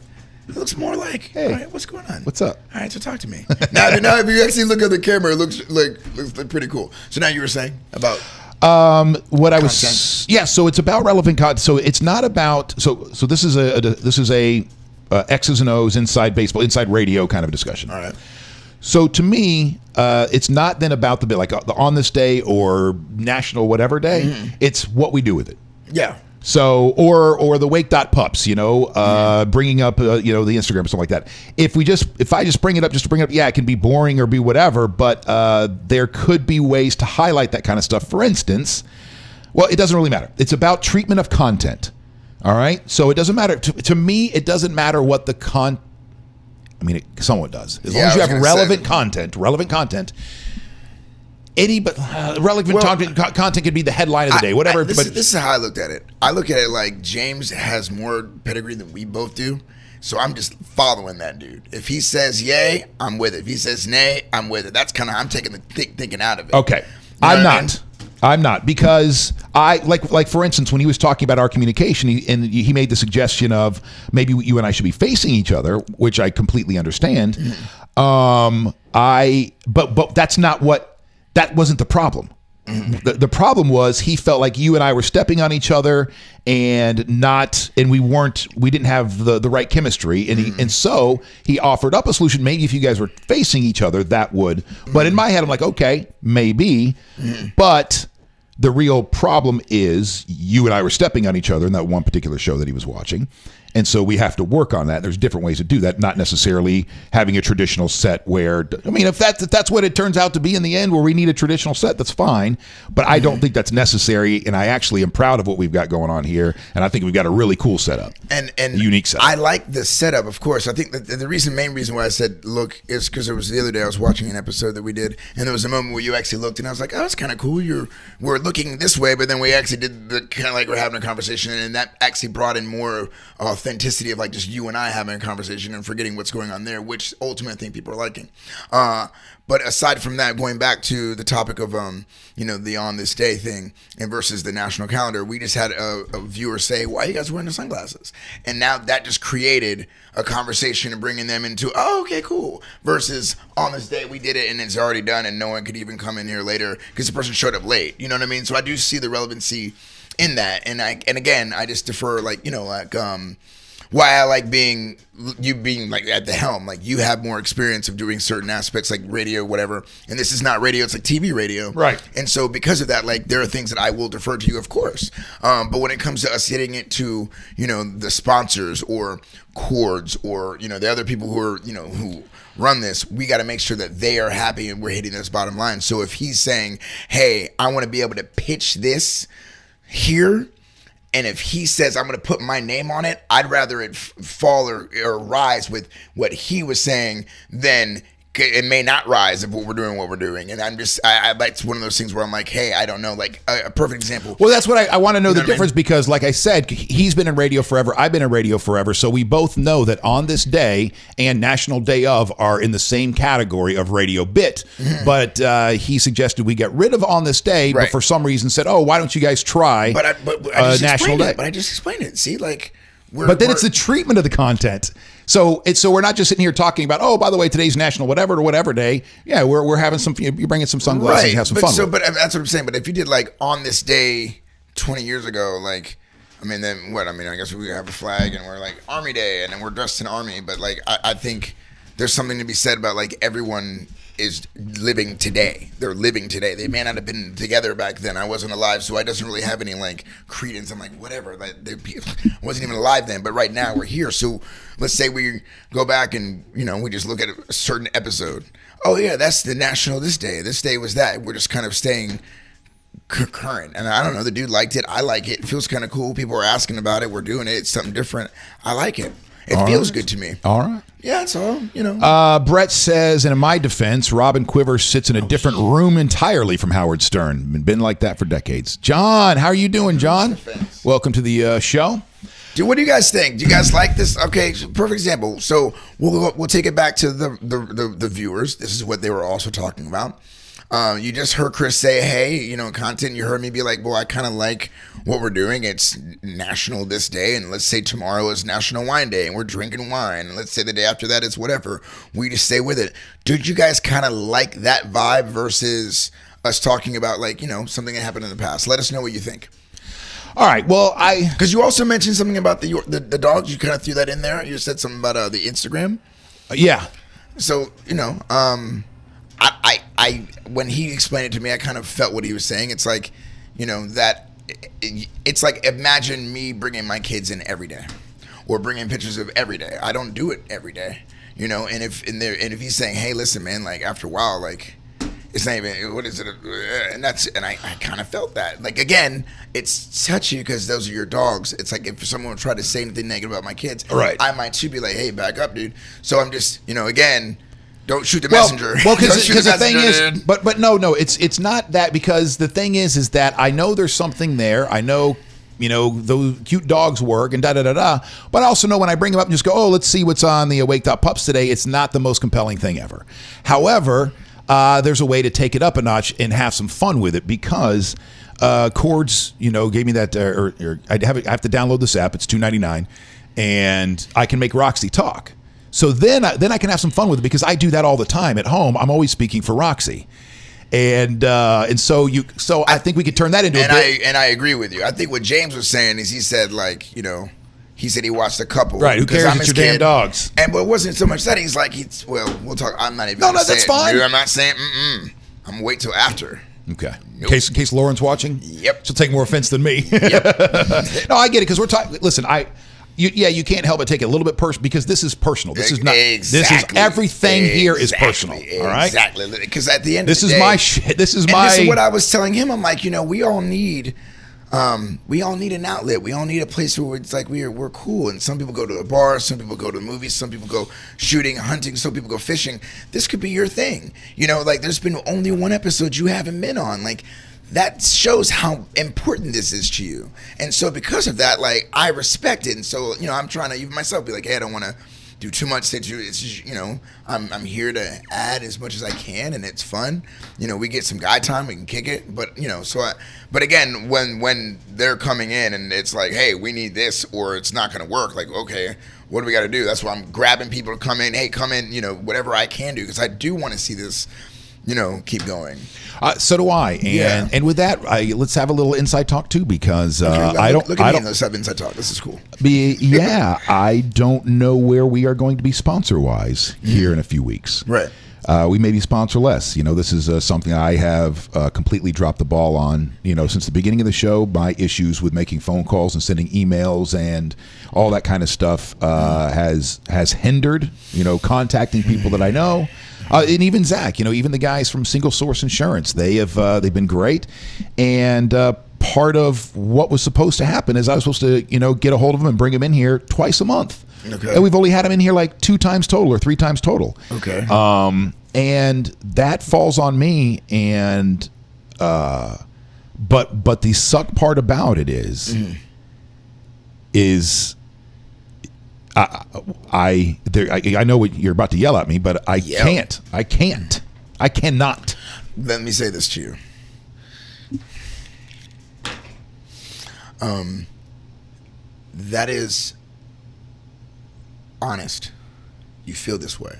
It looks more like, hey, all right, what's going on? What's up? All right, so talk to me. now, if you actually look at the camera, it looks pretty cool. So now you were saying about what I was, content? yeah. So it's about relevant content. So it's not about so this is a X's and O's inside baseball, inside radio kind of discussion. All right. So to me, it's not then about the bit like the On This Day or National whatever day. Mm-hmm. It's what we do with it. Yeah. So, or the Wake.Pups, bringing up, the Instagram or something like that. If I just bring it up just to bring it up, yeah, it can be boring or be whatever, but there could be ways to highlight that kind of stuff. For instance, well, it doesn't really matter. It's about treatment of content. All right? So it doesn't matter. To me, it doesn't matter what the I mean, it somewhat does. As long as you have relevant content. Relevant content could be the headline of the day, whatever. This is how I looked at it. I look at it like James has more pedigree than we both do. So I'm just following that dude. If he says yay, I'm with it. If he says nay, I'm with it. That's kind of, I'm taking the thinking out of it. Okay. I'm not, because I like for instance, when he was talking about our communication, he made the suggestion of maybe you and I should be facing each other, which I completely understand. But that's not that wasn't the problem. The problem was he felt like you and I were stepping on each other and we didn't have the right chemistry, and so he offered up a solution. Maybe if you guys were facing each other, that would. But in my head, I'm like, okay, maybe. But the real problem is you and I were stepping on each other in that one particular show that he was watching. And so we have to work on that. There's different ways to do that, not necessarily having a traditional set where, I mean, if that's what it turns out to be in the end, where we need a traditional set, that's fine. But I don't think that's necessary, and I actually am proud of what we've got going on here, and I think we've got a really cool setup, and unique setup. I like the setup, of course. I think that the main reason why I said look is because it was the other day I was watching an episode that we did, and there was a moment where you actually looked, and I was like, oh, that's kind of cool. We're looking this way, but then we actually did the kind of like we're having a conversation, and that actually brought in more authenticity of like just you and I having a conversation and forgetting what's going on there, which ultimately I think people are liking. But aside from that, going back to the topic of the on this day thing and versus the national calendar, we just had a viewer say, why are you guys wearing the sunglasses? And now that just created a conversation and bringing them into, oh, okay, cool, versus on this day we did it and it's already done and no one could even come in here later because the person showed up late. You know what I mean? So I do see the relevancy in that, and again, I just defer, why I like being like at the helm. Like, you have more experience of doing certain aspects like radio, whatever, and this is not radio, it's like TV radio, right? And so because of that, like, there are things that I will defer to you, of course, but when it comes to us hitting it to the sponsors or chords or the other people who are who run this, we got to make sure that they are happy and we're hitting this bottom line. So if he's saying, hey, I want to be able to pitch this here, and if he says I'm going to put my name on it, I'd rather it fall or rise with what he was saying than it may not rise if what we're doing. And I'm just, that's one of those things where I'm like, hey, I don't know, like a perfect example. Well, that's what I want to know the difference, because like I said, he's been in radio forever. I've been in radio forever. So we both know that on this day and National Day of are in the same category of radio bit. But he suggested we get rid of on this day, but for some reason said, oh, why don't you guys try National Day? But I just explained it. See, like, it's the treatment of the content. So we're not just sitting here talking about, oh, by the way, today's National whatever day. Yeah, we're having some. You're bringing some sunglasses and have some fun. But that's what I'm saying. But if you did like on this day 20 years ago, like, I mean, then what? I mean, I guess we have a flag and we're like Army Day and then we're dressed in Army. But like, I think there's something to be said about like everyone is living today. They're living today. They may not have been together back then. I wasn't alive, so I doesn't really have any like credence. I'm like, whatever. Like, I wasn't even alive then, but right now we're here. So let's say we go back and we just look at a certain episode. Oh yeah, that's the national this day. This day was that. We're just kind of staying current. And I don't know. The dude liked it. I like it. It feels kind of cool. People are asking about it. We're doing it. It's something different. I like it. It feels good to me. All right. Yeah, it's all, Brett says, and in my defense, Robin Quiver sits in a different room entirely from Howard Stern. Been like that for decades. John, how are you doing, John? Welcome to the show. Dude, what do you guys think? Do you guys like this? Okay, perfect example. So we'll take it back to the viewers. This is what they were also talking about. You just heard Chris say, hey, content. You heard me be like, well, I kind of like what we're doing. It's national this day, and let's say tomorrow is National Wine Day and we're drinking wine, and let's say the day after that is whatever. We just stay with it. Did you guys kind of like that vibe versus us talking about like, something that happened in the past? Let us know what you think. All right. Well, because you also mentioned something about the dogs. You kind of threw that in there. You said something about the Instagram. Yeah. So, I when he explained it to me, I kind of felt what he was saying. It's like, that it's like, imagine me bringing my kids in every day, or bringing pictures of every day. I don't do it every day, you know. And if he's saying, hey, listen, man, like after a while, like it's not even, what is it? And I kind of felt that. Like, again, it's touchy because those are your dogs. It's like if someone tried to say anything negative about my kids, right, I might too be like, hey, back up, dude. So I'm just, you know, again, don't shoot the messenger. Well, because the thing is, but no, it's not that, because the thing is that I know there's something there. I know, you know, those cute dogs work and da-da-da-da. But I also know when I bring them up and just go, oh, let's see what's on the Wake.Pups today, it's not the most compelling thing ever. However, there's a way to take it up a notch and have some fun with it, because Cords, you know, gave me that, or I have to download this app. It's $2.99, and I can make Roxy talk. So then I can have some fun with it, because I do that all the time at home. I'm always speaking for Roxy. And so I think we could turn that into a bit. And I agree with you. I think what James was saying is, he said, like, you know, he said he watched a couple. Right, who cares? It's your damn dogs. And but it wasn't so much that. He's like, well, we'll talk. I'm not even No, that's fine. Dude, I'm not saying I'm gonna wait till after. Okay. Nope. In case Lauren's watching? Yep. She'll take more offense than me. Yep. No, I get it, because we're talking. Listen, you can't help but take it a little bit personal, because this is personal. This is not. Exactly. This is everything here is personal. All right. Exactly. Because at the end, this of the is day, my shit. This is this is what I was telling him. I'm like, you know, we all need an outlet. We all need a place where it's like we're cool. And some people go to the bar, some people go to the movies, some people go shooting, hunting, some people go fishing. This could be your thing. You know, like there's been only one episode you haven't been on. Like, that shows how important this is to you. And so because of that, like, I respect it. And so, you know, I'm trying to even myself be like, hey, I don't want to do too much. It's just, you know, I'm here to add as much as I can, and it's fun. You know, we get some guy time, we can kick it. But, you know, but again, when they're coming in and it's like, hey, we need this, or it's not going to work, like, okay, what do we got to do? That's why I'm grabbing people to come in. Hey, come in, you know, whatever I can do, because I do want to see this, you know, keep going. So do I. And with that, let's have a little inside talk too, because let's have inside talk. This is cool. Yeah, I don't know where we are going to be sponsor wise here in a few weeks. Right. We may be sponsor-less. You know, this is something I have completely dropped the ball on. You know, since the beginning of the show, my issues with making phone calls and sending emails and all that kind of stuff has hindered, you know, contacting people that I know. And even Zach, you know, even the guys from Single Source Insurance, they've been great. And part of what was supposed to happen is I was supposed to, you know, get a hold of them and bring them in here twice a month. Okay. And we've only had them in here like 2 times total or 3 times total. Okay. And that falls on me. And but the suck part about it is I know what you're about to yell at me, but I cannot. Let me say this to you. That is honest. You feel this way.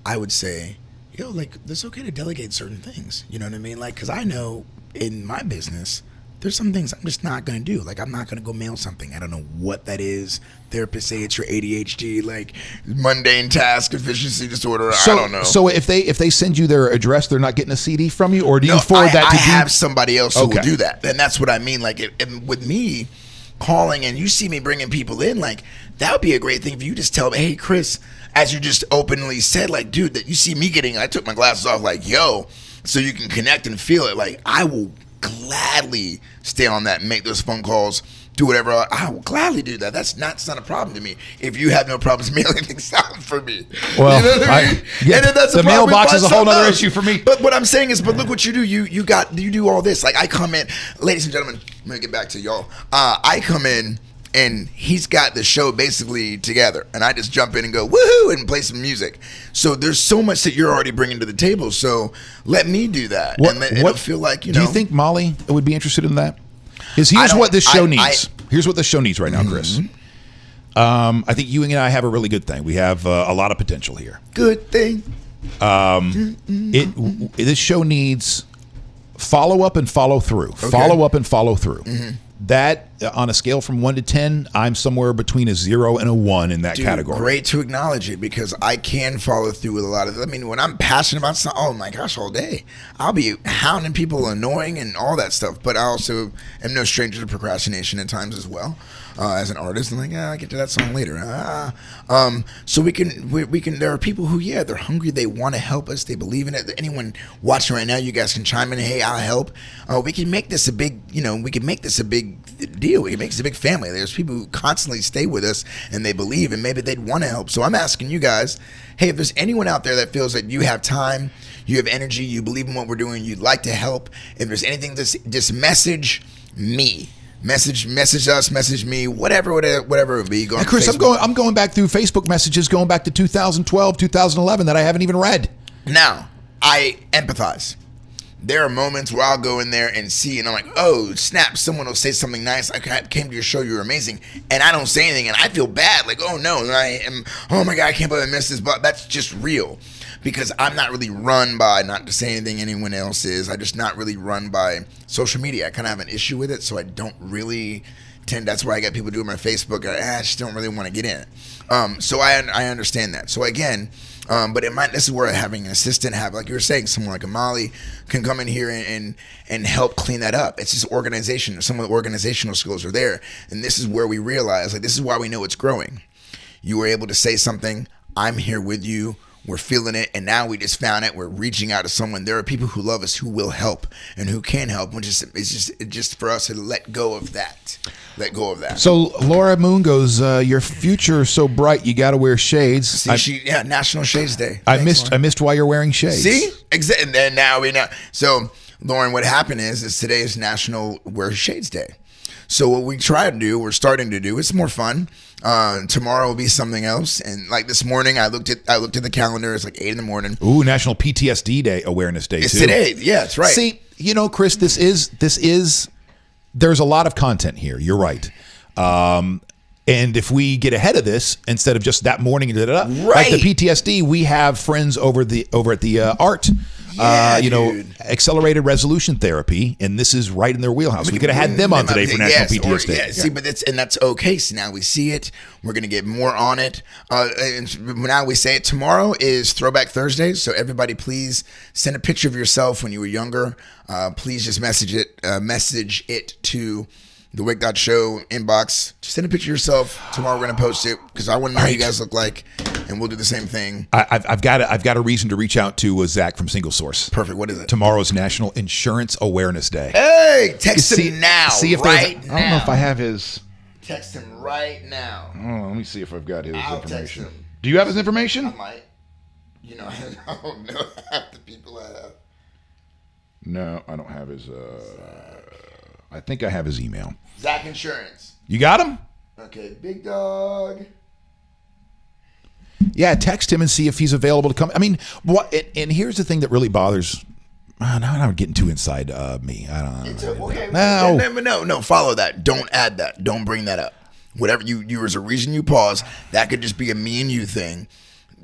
I would say, yo, like, it's okay to delegate certain things. You know what I mean? Like, because I know in my business, there's some things I'm just not going to do. Like, I'm not going to go mail something. I don't know what that is. Therapists say it's your ADHD, like mundane task efficiency disorder. I don't know. So if they send you their address, they're not getting a CD from you, or do you forward that to I have somebody else who will do that. And that's what I mean. Like, with me calling and you see me bringing people in, like, that would be a great thing if you just tell me, hey, Chris, as you just openly said, like, dude, that you see me getting, I took my glasses off, like, yo, so you can connect and feel it. Like, I will gladly stay on that, make those phone calls, do whatever. I will gladly do that. It's not a problem to me. If you have no problems mailing things out for me, well, you know what I mean? And then that's the mailbox is a whole other issue for me. But what I'm saying is, but look what you do. You do all this. Like, I come in, ladies and gentlemen. I'm gonna get back to y'all. I come in and he's got the show basically together, and I just jump in and go woohoo and play some music. So there's so much that you're already bringing to the table. So let me do that, and it'll feel like, you know. Do you think Molly would be interested in that? Because here's what this show needs. Here's what this show needs right now, Chris. I think you and I have a really good thing. We have a lot of potential here. Good thing. This show needs follow up and follow through. Okay. Follow up and follow through. That on a scale from 1 to 10, I'm somewhere between a 0 and a 1 in that category. Great to acknowledge it, because I can follow through with a lot of. I mean, when I'm passionate about something, oh my gosh, all day I'll be hounding people, annoying, and all that stuff. But I also am no stranger to procrastination at times as well. As an artist, and like, I'll get to that song later. So we can. There are people who, they're hungry. They want to help us. They believe in it. Anyone watching right now, you guys can chime in. Hey, I'll help. We can make this a big. We can make this a big deal. We can make this a big family. There's people who constantly stay with us, and they believe, and maybe they'd want to help. So I'm asking you guys, hey, if there's anyone out there that feels that you have time, you have energy, you believe in what we're doing, you'd like to help. If there's anything, just message me. Message us, message me, whatever it would be. Go on Chris, Facebook. I'm going back through Facebook messages going back to 2012, 2011 that I haven't even read. Now, I empathize. There are moments where I'll go in there and see, and I'm like, oh, snap, someone will say something nice. I came to your show, you're amazing. And I don't say anything, and I feel bad. Like, oh, no, oh, my God, I can't believe I missed this. But that's just real. Because I'm not really run by, not to say anything anyone else is, I just not really run by social media. I kind of have an issue with it, so I don't really tend, that's why I got people doing my Facebook, I just don't really want to get in it. So I understand that. So again, but this is where having an assistant, like you were saying, someone like Amali can come in here and help clean that up. It's just organization. Some of the organizational skills are there. And this is where we realize, like, this is why we know it's growing. You were able to say something, I'm here with you. We're feeling it, and now we just found it. We're reaching out to someone. There are people who love us, who will help, and who can help. It's just for us to let go of that. Let go of that. So Laura Moon goes, your future is so bright, you got to wear shades. See, National Shades Day. Thanks, I missed why you're wearing shades. See, exactly. And then now we know. So Lauren, what happened is today is National Wear Shades Day. So what we try to do, we're starting to do, it's more fun. Tomorrow will be something else. And like this morning, I looked at the calendar. It's like 8 in the morning. Ooh, National PTSD Day, Awareness Day, it's too. Today. Yeah, that's right. See, Chris, this is, there's a lot of content here. You're right. And if we get ahead of this, instead of just that morning, like the PTSD, we have friends over at the art. Accelerated resolution therapy, and this is right in their wheelhouse. We could have had them on today for National PTSD Day. See, but that's okay. So now we see it. We're gonna get more on it. And now we say it. Tomorrow is Throwback Thursday, so everybody, please send a picture of yourself when you were younger. Please just message it to the Wake.Show inbox. Just send a picture of yourself. Tomorrow we're gonna post it because I want to know what you guys look like, and we'll do the same thing. I've got a reason to reach out to Zach from Single Source. Perfect. What is it? Tomorrow's National Insurance Awareness Day. Hey, text him now. See if right now. I don't know if I have his. Text him right now. Oh, let me see if I've got his information. Text him. Do you have his information? I might. I don't know half the people I have. No, I don't have his. I think I have his email. Zach Insurance. You got him? Okay, big dog. Yeah, text him and see if he's available to come. I mean, what? And here's the thing that really bothers. Now I'm getting too inside me. I don't know. It's okay. No. Follow that. Don't add that. Don't bring that up. Whatever you there's a reason you pause. That could just be a me and you thing.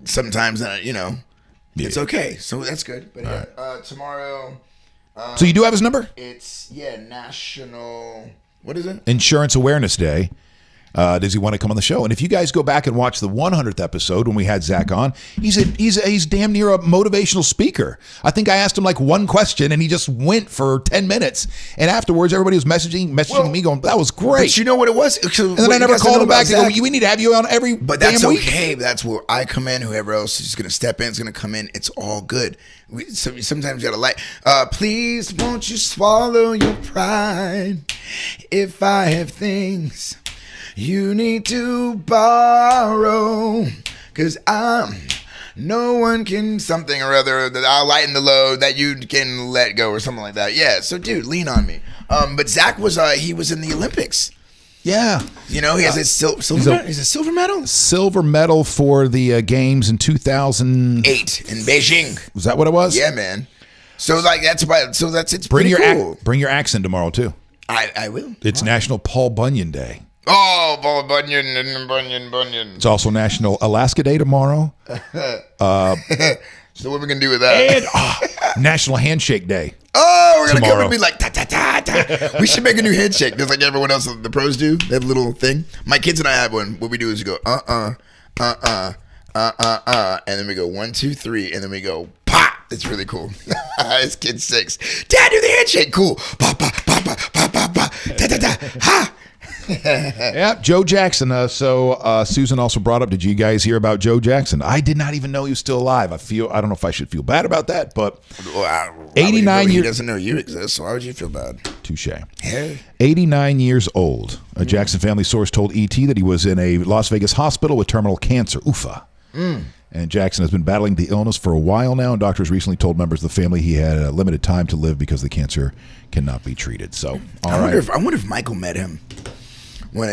Sometimes, it's okay. So that's good. But tomorrow. So you do have his number? It's National. What is it? Insurance Awareness Day. Does he want to come on the show? And if you guys go back and watch the 100th episode when we had Zach on, he's damn near a motivational speaker. I think I asked him like one question and he just went for 10 minutes. And afterwards, everybody was messaging me going, that was great. But you know what it was? And then I never called him back. They go, we need to have you on every But damn that's week. Okay. That's where I come in. Whoever else is going to step in is going to come in. It's all good. Sometimes you got to please won't you swallow your pride if I have things you need to borrow, because no one can something or other that I'll lighten the load that you can let go or something like that. Yeah, so dude, lean on me. But Zach was he was in the Olympics. Yeah. He has a silver medal? Silver medal for the games in 2008 in Beijing. Was that what it was? Yeah, man. So it's bring pretty cool. Bring your accent tomorrow too. I will. It's National Paul Bunyan Day. Oh, Paul Bunyan and Bunyan. It's also National Alaska Day tomorrow. So what are we going to do with that? And National Handshake Day. Oh, we're gonna come tomorrow. and be like ta ta ta ta. We should make a new handshake, just like everyone else. The pros do that little thing. My kids and I have one. What we do is we go and then we go 1, 2, 3, and then we go pop. It's really cool. This kid's 6. Dad, do the handshake. Cool. Pa pa pa pa pa pa pa. Ta ta ta. Ha. Yeah, Joe Jackson. So Susan also brought up, did you guys hear about Joe Jackson? I did not even know he was still alive. I don't know if I should feel bad about that, but 89 years. He doesn't know you exist, so why would you feel bad? Touche. Hey. 89 years old. A Jackson family source told ET that he was in a Las Vegas hospital with terminal cancer. Oofa. And Jackson has been battling the illness for a while now, and doctors recently told members of the family he had a limited time to live because the cancer cannot be treated. So, I wonder if Michael met him. When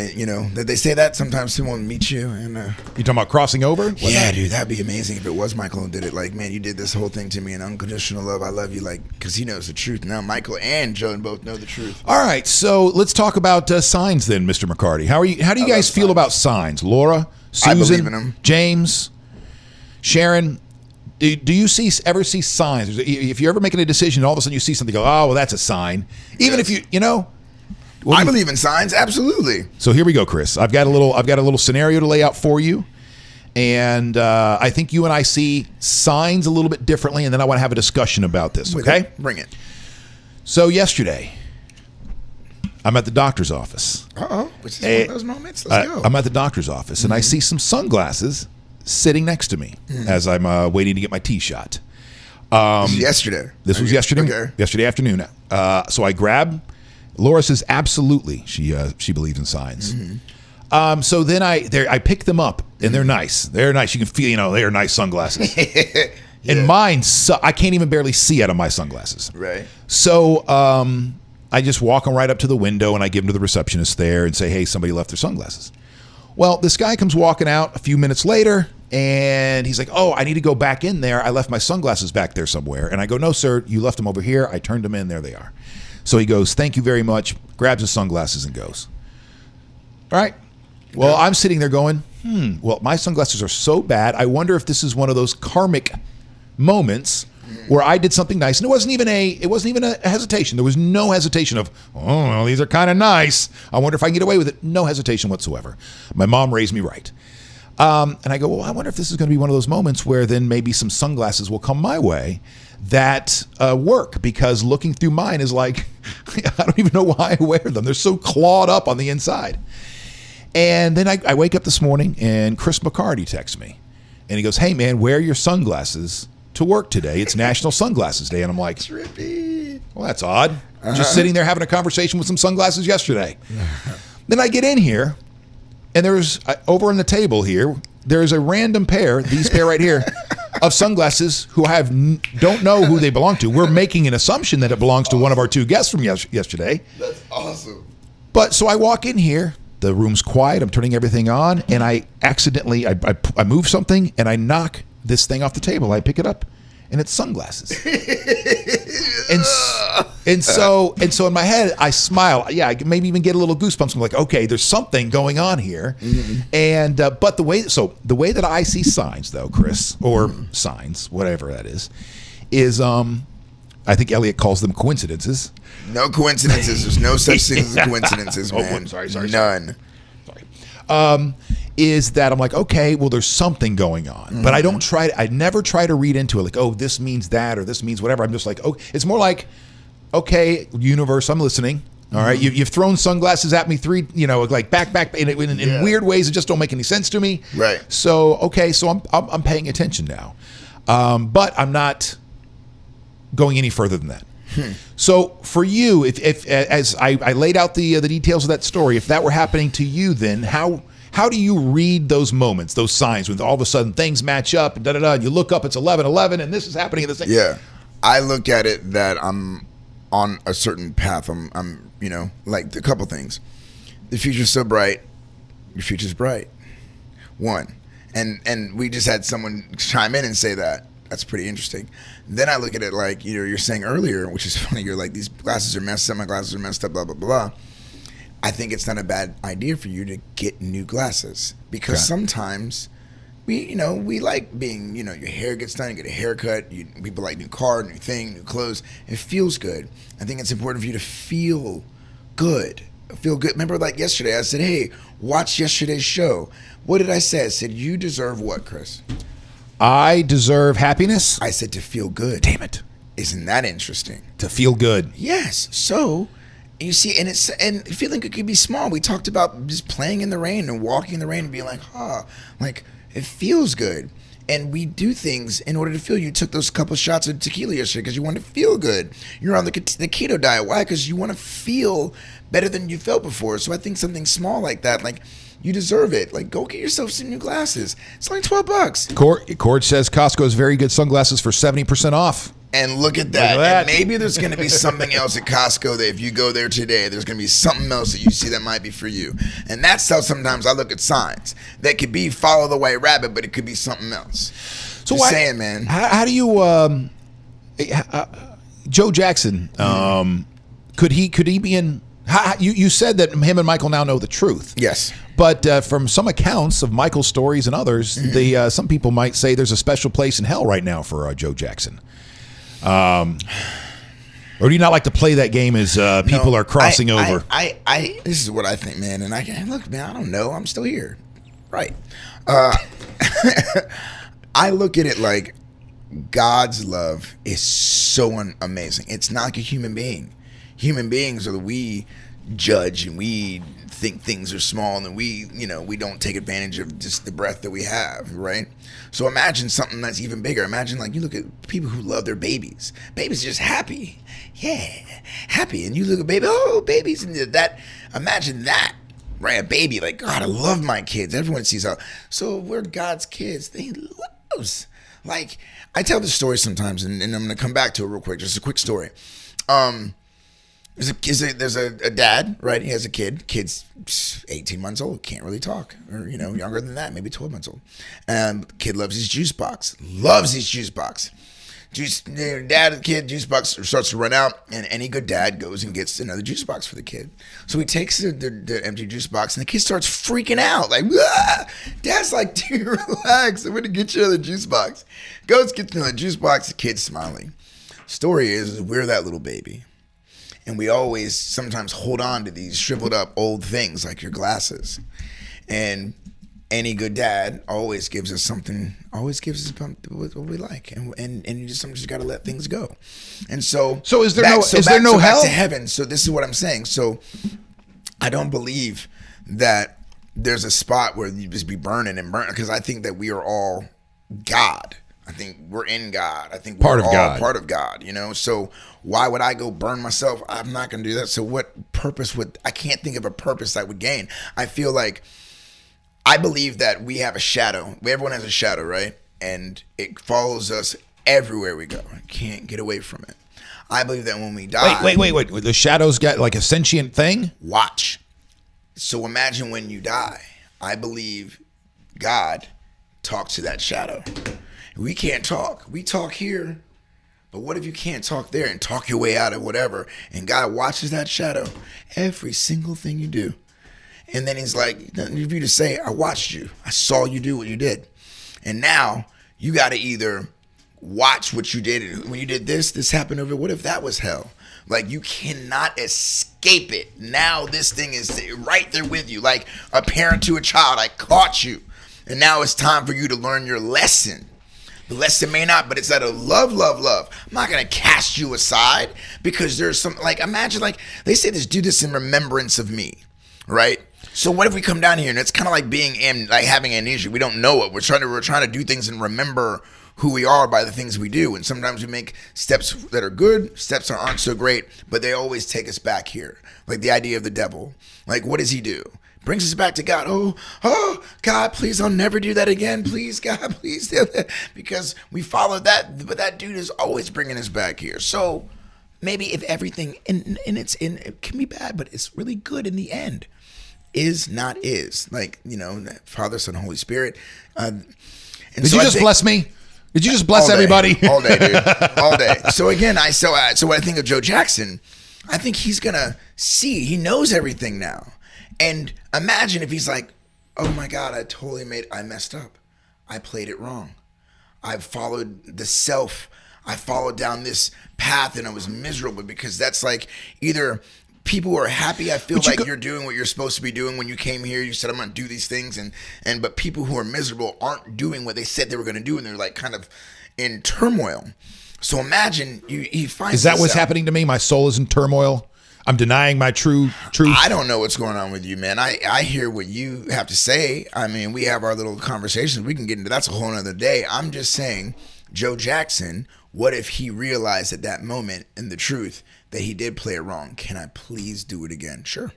that they say that sometimes someone meets you and you talking about crossing over? Yeah, dude, that'd be amazing if it was Michael who did it. Like, man, you did this whole thing to me in unconditional love. I love you, like, because he knows the truth. Now Michael and Joan both know the truth. All right, so let's talk about signs then, Mr. McCarty. How do you guys feel about signs? Laura, Susan, I believe in them. James, Sharon. Do you ever see signs? If you're ever making a decision, all of a sudden you see something, go, oh, well, that's a sign. Even if you know. I believe in signs, absolutely. So here we go, Chris. I've got a little scenario to lay out for you, and I think you and I see signs a little bit differently, and then I want to have a discussion about this. Okay, bring it. So yesterday, I'm at the doctor's office. Which is one of those moments. Let's go. I'm at the doctor's office, and I see some sunglasses sitting next to me as I'm waiting to get my tee shot. This was yesterday. This was yesterday. Okay. Yesterday afternoon. So I grab. Laura says absolutely. She believes in signs. So then I pick them up, and they're nice. They're nice. You can feel, they are nice sunglasses. And mine, I can't even barely see out of my sunglasses. Right. So I just walk them right up to the window, and I give them to the receptionist there and say, hey, somebody left their sunglasses. Well, this guy comes walking out a few minutes later, and he's like, oh, I need to go back in there. I left my sunglasses back there somewhere. And I go, no, sir, you left them over here. I turned them in. There they are. So he goes, thank you very much, grabs his sunglasses and goes. All right. Well, I'm sitting there going, well, my sunglasses are so bad. I wonder if this is one of those karmic moments where I did something nice. And it wasn't even a hesitation. There was no hesitation of, oh, well, these are kind of nice. I wonder if I can get away with it. No hesitation whatsoever. My mom raised me right. And I go, well, I wonder if this is going to be one of those moments where then maybe some sunglasses will come my way that work, because looking through mine is like, I don't even know why I wear them. They're so clawed up on the inside. And then I wake up this morning and Chris McCarty texts me and he goes, hey man, wear your sunglasses to work today. It's National Sunglasses Day. And I'm like, Trippy. well, that's odd. Just sitting there having a conversation with some sunglasses yesterday. Then I get in here and there's over on the table here, there's a random pair, these pair right here, of sunglasses who don't know who they belong to. We're making an assumption that it belongs to one of our two guests from yesterday. That's awesome. But so I walk in here, the room's quiet, I'm turning everything on, and I accidentally, I move something, and I knock this thing off the table. I pick it up, and it's sunglasses. and so in my head, I smile. Yeah, I maybe even get a little goosebumps. I'm like, okay, there's something going on here. And but the way that I see signs, though, Chris, or signs, whatever that is I think Elliot calls them coincidences. No coincidences. There's no such thing as coincidences, man. Sorry. None. Sorry. Is that I'm like, okay, well, there's something going on, but I never try to read into it like, oh, this means that or this means whatever. I'm just like, oh, it's more like, okay, universe, I'm listening. All right, you've thrown sunglasses at me like back in weird ways that just don't make any sense to me. Right. So okay, so I'm paying attention now, but I'm not going any further than that. So for you, if as I laid out the details of that story, if that were happening to you, then how do you read those moments, those signs when all of a sudden things match up and and you look up, it's 11:11 and this is happening and this thing? Yeah, I look at it that I'm on a certain path. I'm like a couple things. The future's so bright. Your future's bright. One, and we just had someone chime in and say that. That's pretty interesting. Then I look at it like you're saying earlier, which is funny. You're like, these glasses are messed up. My glasses are messed up. Blah blah blah. I think it's not a bad idea for you to get new glasses because sometimes we like being, your hair gets done, you get a haircut, people like new car, new thing, new clothes. It feels good. I think it's important for you to feel good. Feel good. Remember, like yesterday, I said, hey, watch yesterday's show. What did I say? I said, you deserve what, Chris? I deserve happiness. I said to feel good. Damn it. Isn't that interesting? To feel good. Yes. So, you see, and feeling good could be small. We talked about just playing in the rain and walking in the rain and being like, like it feels good. And we do things in order to feel. You took those couple shots of tequila yesterday because you want to feel good. You're on the keto diet. Why? Because you want to feel better than you felt before. So I think something small like that, like you deserve it. Like go get yourself some new glasses. It's only $12. Cord says Costco has very good sunglasses for 70% off. And look at that. And maybe there's going to be something else at Costco that if you go there today, there's going to be something else that you see that might be for you. And that's how sometimes I look at signs. That could be follow the white rabbit, but it could be something else. So just saying, man. How do you, Joe Jackson, could he be in, you said that him and Michael now know the truth. Yes. But from some accounts of Michael's stories and others, some people might say there's a special place in hell right now for Joe Jackson. Or do you not like to play that game as people are crossing over? This is what I think, man. And look, man, I don't know. I'm still here. Right. I look at it like God's love is so amazing. It's not like a human being. Human beings are we judge and we think things are small and we don't take advantage of just the breath that we have, right? So imagine something that's even bigger. Imagine like you look at people who love their babies. Babies are just happy. Yeah, happy. And you look at babies and that, imagine that, right? A baby, like, God, I love my kids. Everyone sees how. So we're God's kids. They loves. Like, I tell this story sometimes and I'm going to come back to it real quick. Just a quick story. There's a dad, right? He has a kid. Kid's 18 months old, can't really talk, or younger than that, maybe 12 months old. Kid loves his juice box. Dad, the kid, juice box starts to run out, and any good dad goes and gets another juice box for the kid. So he takes the empty juice box, and the kid starts freaking out, like, ah! Dad's like, dude, relax, I'm going to get you another juice box. Goes, gets another juice box, the kid's smiling. Story is we're that little baby. And we always sometimes hold on to these shriveled up old things like your glasses. And any good dad always gives us something, what we like. And you sometimes just got to let things go. And so is there no hell? Back to heaven. So this is what I'm saying. So I don't believe that there's a spot where you just be burning because I think that we are all God. I think we're in God. I think we're all part of God, So why would I go burn myself? I'm not going to do that. So what purpose I can't think of a purpose I would gain. I feel like I believe that we have a shadow. Everyone has a shadow, right? And it follows us everywhere we go. Can't get away from it. I believe that when we die. Wait. The shadow's got like a sentient thing? Watch. So imagine when you die. I believe God talks to that shadow. We can't talk. We talk here. But what if you can't talk there and talk your way out of whatever? And God watches that shadow every single thing you do. And then he's like, nothing for you to say, I watched you. I saw you do what you did. And now you got to either watch what you did. When you did this happened over. What if that was hell? Like you cannot escape it. Now this thing is right there with you. Like a parent to a child. I caught you. And now it's time for you to learn your lesson. The lesson may not, but it's out of love. I'm not going to cast you aside because there's some, like, imagine, like, they say this, do this in remembrance of me, right? So what if we come down here and it's kind of like having amnesia. We don't know it. We're trying to do things and remember who we are by the things we do. And sometimes we make steps that are good, steps that aren't so great, but they always take us back here. Like the idea of the devil. Like, what does he do? Brings us back to God. Oh, God, please, I'll never do that again. Please, God, please do that. Because we followed that, but that dude is always bringing us back here. So maybe if everything, and it can be bad, but it's really good in the end. Is not is. Like, Father, Son, Holy Spirit. Did you just bless me? Did you just bless everybody? All day, dude. All day. So again, so when I think of Joe Jackson, I think he's going to see. He knows everything now. And imagine if he's like, oh my God, I messed up. I played it wrong. I followed the self. I followed down this path and I was miserable because that's like either people who are happy, I feel like you're doing what you're supposed to be doing when you came here. You said, I'm going to do these things. But people who are miserable aren't doing what they said they were going to do. And they're like kind of in turmoil. So imagine he finds Is that what's happening to me? My soul is in turmoil. I'm denying my true truth. I don't know what's going on with you, man. I hear what you have to say. I mean, we have our little conversations. We can get into that's a whole nother day. I'm just saying, Joe Jackson, what if he realized at that moment in the truth that he did play it wrong? Can I please do it again? Sure.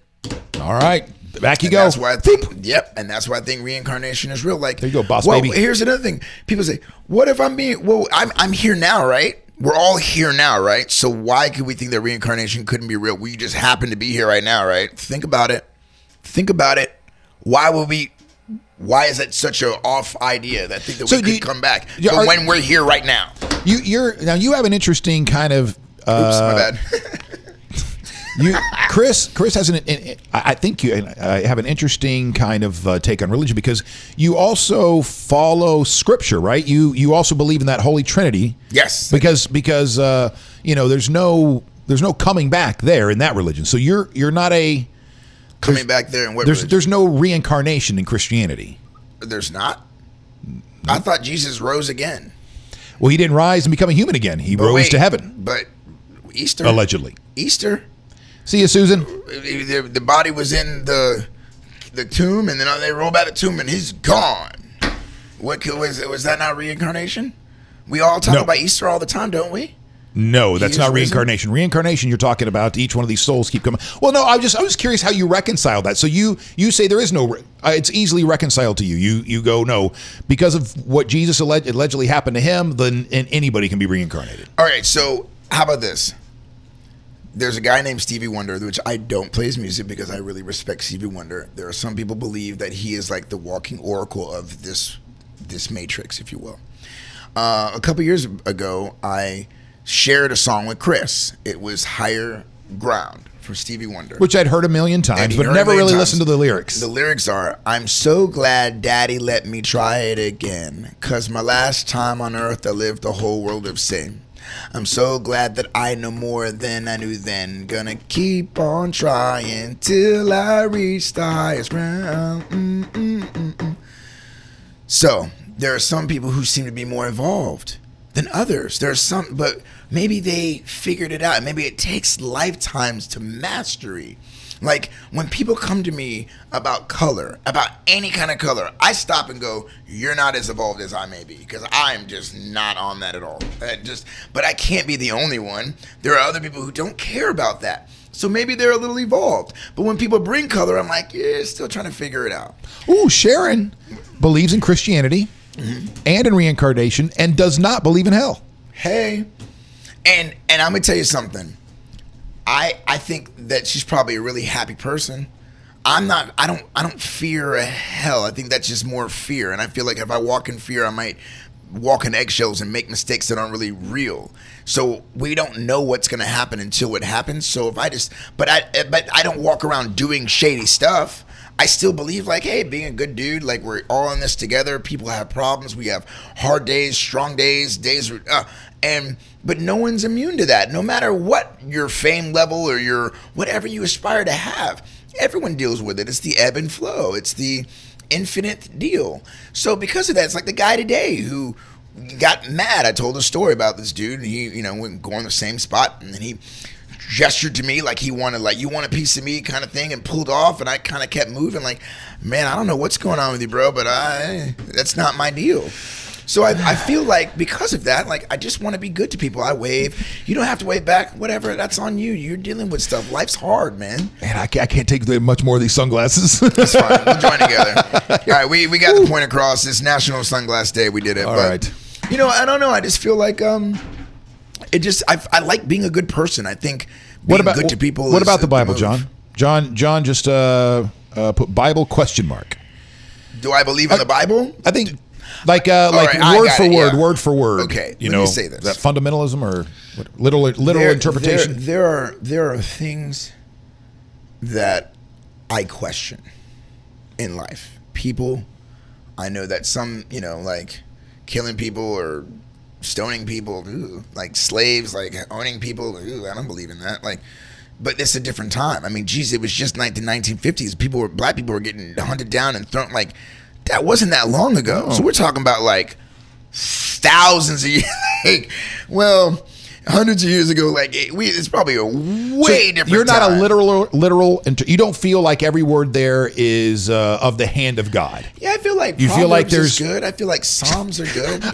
All right. Back you go. That's why I think, and that's why I think reincarnation is real. Like, there you go, boss well, baby. Here's another thing. People say, what if I'm here now, right? We're all here now, right? So why could we think that reincarnation couldn't be real? We just happen to be here right now, right? Think about it. Why is that such an off idea that think that we could come back when we're here right now? You have an interesting kind of oops, my bad. Chris has I think you have an interesting kind of take on religion because you also follow Scripture, right? You also believe in that Holy Trinity. Yes. Because there's no coming back there in that religion. So you're not coming back there in what religion? There's no reincarnation in Christianity. There's not? I thought Jesus rose again. Well, he didn't rise and become a human again. He rose to heaven. But Easter? Allegedly. Easter? See you, Susan. The body was in the tomb, and then they roll back the tomb, and he's gone. What was that not reincarnation? We all talk about Easter all the time, don't we? No, that's not reincarnation. Reincarnation, you're talking about each one of these souls keep coming. Well, no, I was curious how you reconcile that. So you say there is no, it's easily reconciled to you. You go, no, because of what Jesus allegedly happened to him, then anybody can be reincarnated. All right, so how about this? There's a guy named Stevie Wonder, which I don't play his music because I really respect Stevie Wonder. There are some people believe that he is like the walking oracle of this matrix, if you will. A couple years ago, I shared a song with Chris. It was Higher Ground for Stevie Wonder. Which I'd heard a million times, but never really listened to the lyrics. The lyrics are, I'm so glad Daddy let me try it again, 'cause my last time on earth I lived the whole world of sin. I'm so glad that I know more than I knew then. Gonna keep on trying till I reach the highest ground. So, there are some people who seem to be more evolved than others. There's some, but maybe they figured it out. Maybe it takes lifetimes to mastery. Like when people come to me about color, about any kind of color, I stop and go, you're not as evolved as I may be, because I'm just not on that at all. But I can't be the only one. There are other people who don't care about that. So maybe they're a little evolved. But when people bring color, I'm like, yeah, still trying to figure it out. Ooh, Sharon believes in Christianity and in reincarnation and does not believe in hell. Hey, and I'm gonna tell you something. I think that she's probably a really happy person. I don't fear a hell. I think that's just more fear. And I feel like if I walk in fear, I might walk in eggshells and make mistakes that aren't really real. So we don't know what's going to happen until it happens. So if I don't walk around doing shady stuff. I still believe like, hey, being a good dude, like we're all in this together. People have problems. We have hard days, strong days, but no one's immune to that. No matter what your fame level or your whatever you aspire to have, everyone deals with it. It's the ebb and flow. It's the infinite deal. So because of that, it's like the guy today who got mad. I told a story about this dude. He, went going the same spot, and then he gestured to me like he wanted, like, you want a piece of me kind of thing, and pulled off, and I kind of kept moving like, man, I don't know what's going on with you, bro, but that's not my deal. So I feel like because of that, like I just want to be good to people. I wave. You don't have to wave back. Whatever. That's on you. You're dealing with stuff. Life's hard, man. Man, I can't take much more of these sunglasses. That's fine. We'll join together. All right, we got the point across. It's National Sunglass Day. We did it. All right. I don't know. I just feel like I like being a good person. I think being good to people. What about the Bible, John? John just put Bible ? Do I believe in the Bible? I think. Like word for word. Okay, let me say this. That fundamentalism or what, literal interpretation? There are things that I question in life. People I know that some, like killing people or stoning people, like slaves, like owning people, I don't believe in that. Like, but it's a different time. I mean, geez, it was just like the 1950s. Black people were getting hunted down and thrown. Like, that wasn't that long ago. So we're talking about like thousands of years. Like, well, hundreds of years ago, like it's probably a way different. You're not time. a literal. You don't feel like every word there is of the hand of God. Yeah, I feel like you feel like there's good. I feel like Psalms are good.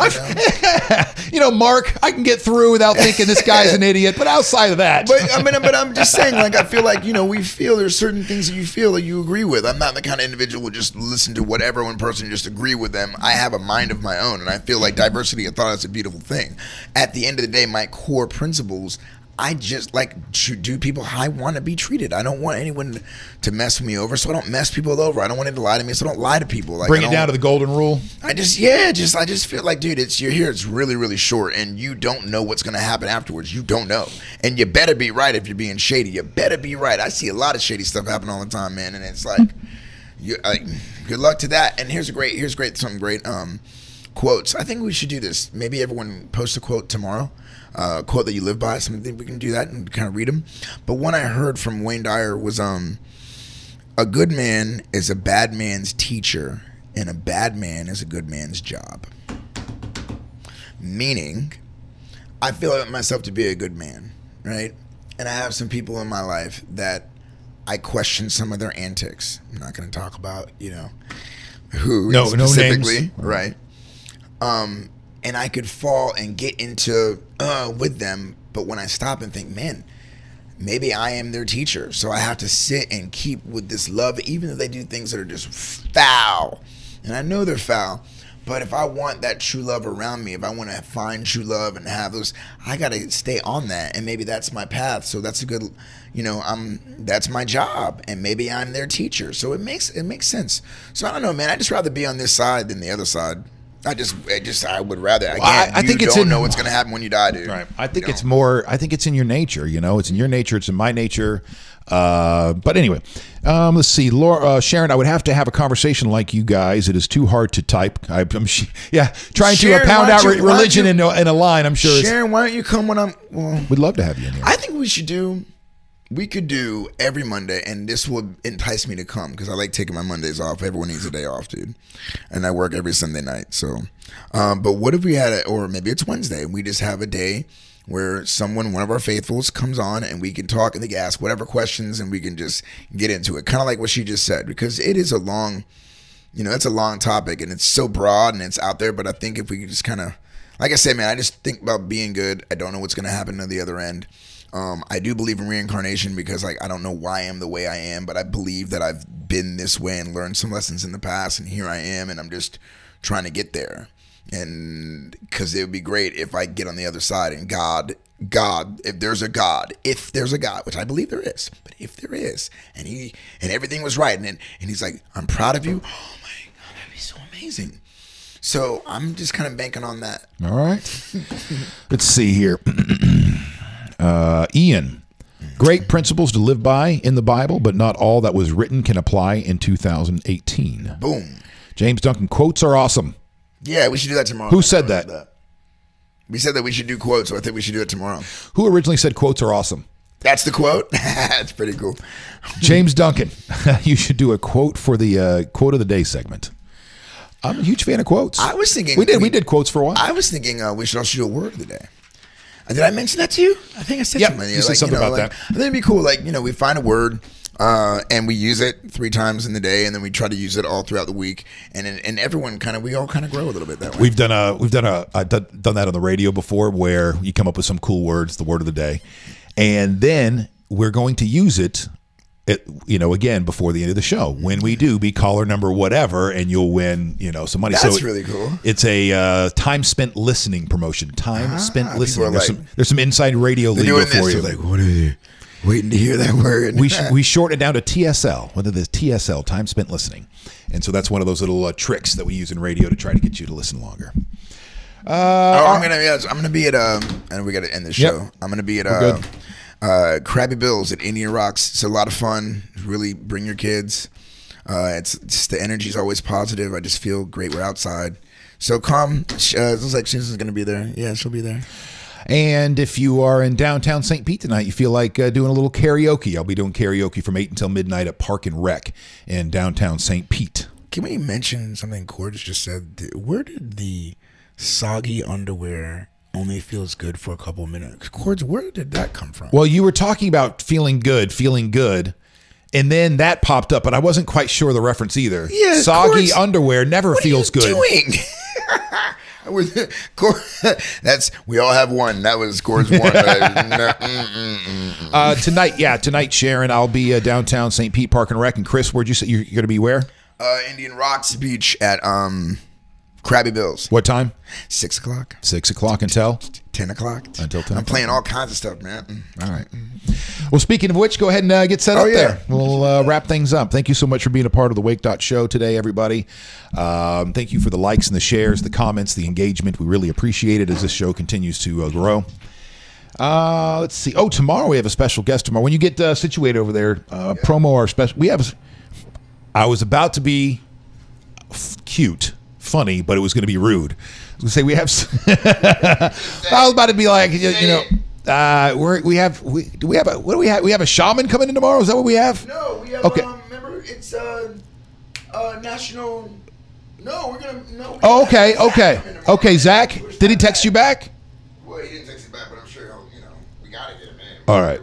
Mark, I can get through without thinking this guy's an idiot. But outside of that, but I'm just saying, like, I feel like we feel there's certain things that you feel that you agree with. I'm not the kind of individual who just listen to whatever one person just agree with them. I have a mind of my own, and I feel like diversity of thought is a beautiful thing. At the end of the day, my core principles, I just like to do people how I want to be treated. I don't want anyone to mess me over, so I don't mess people over. I don't want anyone to lie to me, so I don't lie to people. Like, bring it down to the golden rule. I just feel like, dude, you're here. It's really, really short, and you don't know what's going to happen afterwards. You don't know, and you better be right if you're being shady. You better be right. I see a lot of shady stuff happen all the time, man, and it's like, good luck to that. And here's some great quotes. I think we should do this. Maybe everyone post a quote tomorrow. Quote that you live by. Something we can do that and kind of read them. But one I heard from Wayne Dyer was, a good man is a bad man's teacher, and a bad man is a good man's job. Meaning, I feel myself to be a good man, right? And I have some people in my life that I question some of their antics. I'm not going to talk about, who specifically, names. Right? And I could fall and get into with them, but when I stop and think, man, maybe I am their teacher, so I have to sit and keep with this love, even if they do things that are just foul, and I know they're foul. But if I want that true love around me, if I want to find true love and have those, I got to stay on that, and maybe that's my path. So that's a good, that's my job, and maybe I'm their teacher. So it makes sense. So I don't know, man. I just rather be on this side than the other side. I would rather. Again, I think you don't know what's going to happen when you die, dude. Right. I think it's more. I think it's in your nature. It's in your nature. It's in my nature. But anyway, let's see. Laura, Sharon, I would have to have a conversation like you guys. It is too hard to type. I'm trying Sharon, to pound out religion in a line. I'm sure. Sharon, why don't you come when I'm? Well, we'd love to have you in here. I think we could do every Monday, and this would entice me to come because I like taking my Mondays off. Everyone needs a day off, dude. And I work every Sunday night. So, but what if we had or maybe it's Wednesday, and we just have a day where one of our faithfuls comes on and we can talk and they can ask whatever questions and we can just get into it. Kind of like what she just said, because it is a long, it's a long topic and it's so broad and it's out there. But I think if we could just kind of, like I said, man, I just think about being good. I don't know what's going to happen on the other end. I do believe in reincarnation because I don't know why I am the way I am, but I believe that I've been this way and learned some lessons in the past, and here I am, and I'm just trying to get there. And because it would be great if I get on the other side and God, if there's a God, which I believe there is, but if there is, and everything was right, and he's like, I'm proud of you. Oh my God, that'd be so amazing. So I'm just kind of banking on that. All right. Let's see here. Ian, great principles to live by in the Bible, but not all that was written can apply in 2018. Boom. James Duncan, quotes are awesome. Yeah, we should do that tomorrow. Who said that? We said that we should do quotes, so I think we should do it tomorrow. Who originally said quotes are awesome? That's the quote? That's pretty cool. James Duncan, you should do a quote for the quote of the day segment. I'm a huge fan of quotes. I was thinking... We did quotes for a while. I was thinking we should also do a word of the day. Did I mention that to you? I think I said something. You said something about that. I think it'd be cool. We find a word and we use it 3 times in the day, and then we try to use it all throughout the week. And everyone we all kind of grow a little bit that way. We've done that on the radio before, where you come up with some cool words, the word of the day, and then we're going to use it. Again, before the end of the show, when we do, be caller number whatever, and you'll win, some money. That's really cool. It's a time spent listening promotion. Time spent listening. There's some inside radio lingo for you. Like, what are you waiting to hear that word? We shorten it down to TSL. Whether there's TSL, time spent listening, and so that's one of those little tricks that we use in radio to try to get you to listen longer. I'm gonna be at and we got to end the show. Yep. I'm gonna be at Krabby Bill's at Indian Rocks. It's a lot of fun. Really bring your kids. It's just the energy is always positive. I just feel great. We're outside. So come. It looks like Susan's going to be there. Yeah, she'll be there. And if you are in downtown St. Pete tonight, you feel like doing a little karaoke, I'll be doing karaoke from 8 until midnight at Park and Rec in downtown St. Pete. Can we mention something Cordes just said? Where did the soggy underwear only feels good for a couple of minutes? Cordes, where did that come from? Well, you were talking about feeling good, and then that popped up, but I wasn't quite sure the reference either. Yeah, soggy Cordes, underwear never feels good. What are you doing? That's we all have one. That was Cordes one. Tonight, Sharon, I'll be downtown St. Pete Park and Rec. And Chris, where'd you say you're going to be? Where? Indian Rocks Beach at Krabby Bill's. What time? 6 o'clock. 6 o'clock until 10 o'clock. Until 10. I'm playing all kinds of stuff, man. All right. Well, speaking of which, go ahead and get set up there. We'll wrap things up. Thank you so much for being a part of the Wake.Show today, everybody. Thank you for the likes and the shares, the comments, the engagement. We really appreciate it as this show continues to grow. Let's see. Oh, tomorrow we have a special guest tomorrow. When you get situated over there, promo our special. I was about to be cute, funny, but it was going to be rude. I was going to say we have. I was about to be like, we have a shaman coming in tomorrow. Is that what we have? No, we have. Okay. Remember, it's national. No, we're gonna. No. Oh, okay. Okay, Zach. Did he text you back? Well, he didn't text you back, but I'm sure he'll. We gotta get him in. All right.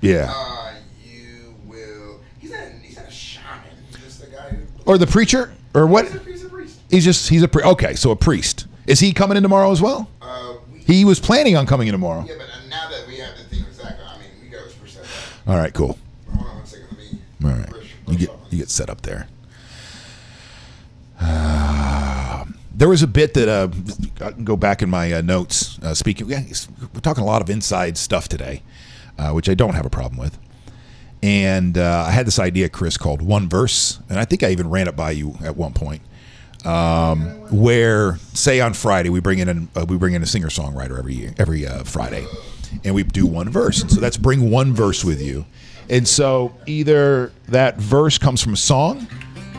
Yeah. You will. He's not a shaman. He's just the guy who. Or the preacher, or what? He's a priest. He's a priest. Okay, so a priest. Is he coming in tomorrow as well? He was planning on coming in tomorrow. Yeah, but now that we have the thing with Zach, we got to push that back. All right, cool. Hold on 1 second. All right, you get set up there. There was a bit that I can go back in my notes. We're talking a lot of inside stuff today, which I don't have a problem with. And I had this idea, Chris, called One Verse, and I think I even ran it by you at one point. Where, say, on Friday we bring in a singer-songwriter every Friday, and we do one verse. And so that's bring one verse with you. And so either that verse comes from a song,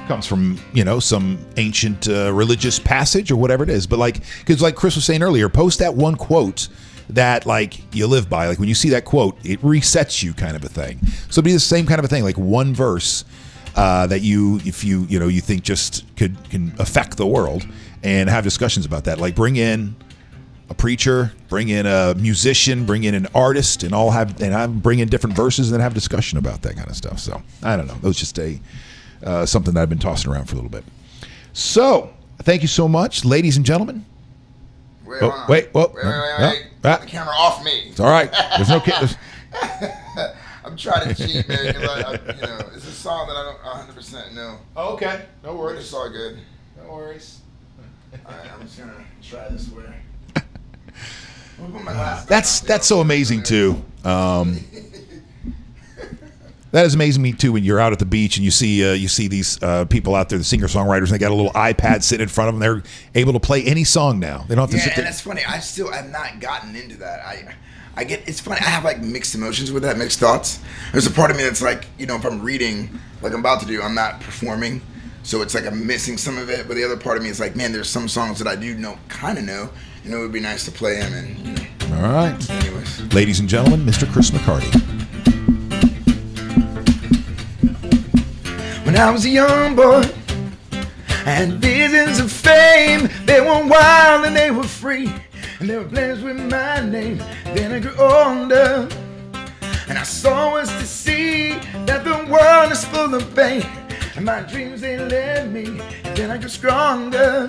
comes from some ancient religious passage or whatever it is. But because like Chris was saying earlier, post that one quote that you live by. Like when you see that quote, it resets you, kind of a thing. So it'd be the same kind of a thing, like one verse. That if you think just can affect the world, and have discussions about that. Like bring in a preacher, bring in a musician, bring in an artist, and bring in different verses and then have discussion about that kind of stuff. So I don't know. That was just something that I've been tossing around for a little bit. So thank you so much, ladies and gentlemen. Wait. Get the camera off me. It's all right. There's no camera. I'm trying to cheat, man. It's a song that I don't 100% know. Oh, okay. No worries. It's all good. No worries. All right, I'm just gonna try this way. That's so amazing too. That is amazing to me too when you're out at the beach and you see these people out there, the singer-songwriters, and they got a little iPad sitting in front of them. They're able to play any song now. They don't have to sit there. And that's funny. I've not gotten into that. It's funny. I have mixed emotions with that, mixed thoughts. There's a part of me that's if I'm reading, like I'm about to do, I'm not performing, so it's I'm missing some of it. But the other part of me is man, there's some songs that I do kind of know. It would be nice to play them. And all right. Anyways, ladies and gentlemen, Mr. Chris McCarty. When I was a young boy, I had visions of fame. They were wild and they were free. And there were plans with my name. Then I grew older, and I saw was to see that the world is full of pain. And my dreams, they led me. And then I grew stronger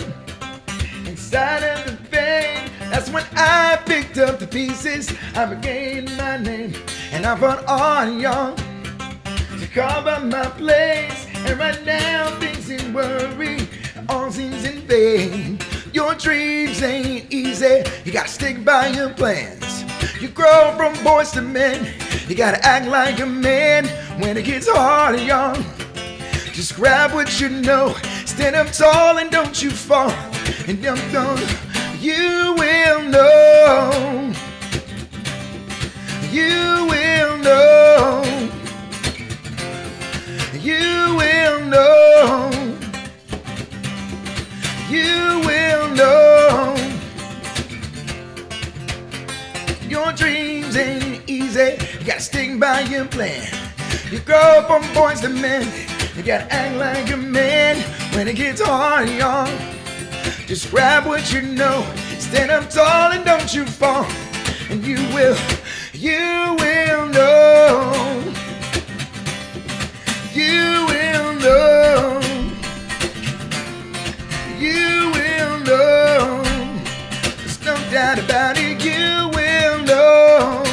inside of the pain. That's when I picked up the pieces. I regained my name, and I fought on young to carve out my place. And right now things ain't worry, all seems in vain. Your dreams ain't easy, you gotta stick by your plans. You grow from boys to men, you gotta act like a man. When it gets hard, young, just grab what you know. Stand up tall and don't you fall. And you will know. You will know. You will know. know. You will know. Your dreams ain't easy. You gotta stick by your plan. You grow from boys to men. You gotta act like a man when it gets hard, y'all. Just grab what you know. Stand up tall and don't you fall. And you will know. You will know. You will know. There's no doubt about it. You will know.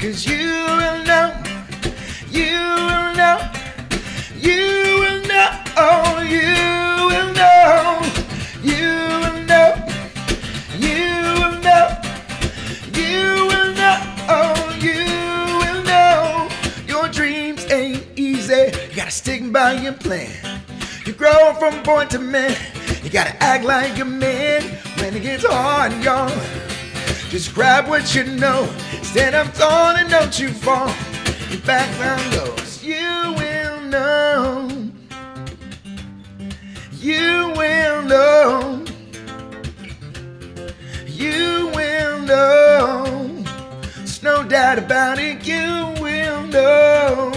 'Cause you will know. You will know. You will know. Oh, you will know. You will know. You will know. You will know. Oh, you will know. Your dreams ain't easy. You gotta stick by your plan. You grow from boy to man. You gotta act like a man when it gets hard, y'all. Just grab what you know. Stand up tall and don't you fall. Your background goes. You will know. You will know. You will know. There's no doubt about it. You will know.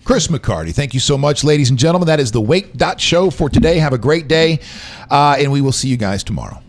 Chris McCarty, thank you so much, ladies and gentlemen. That is the Wake.Show for today. Have a great day, and we will see you guys tomorrow.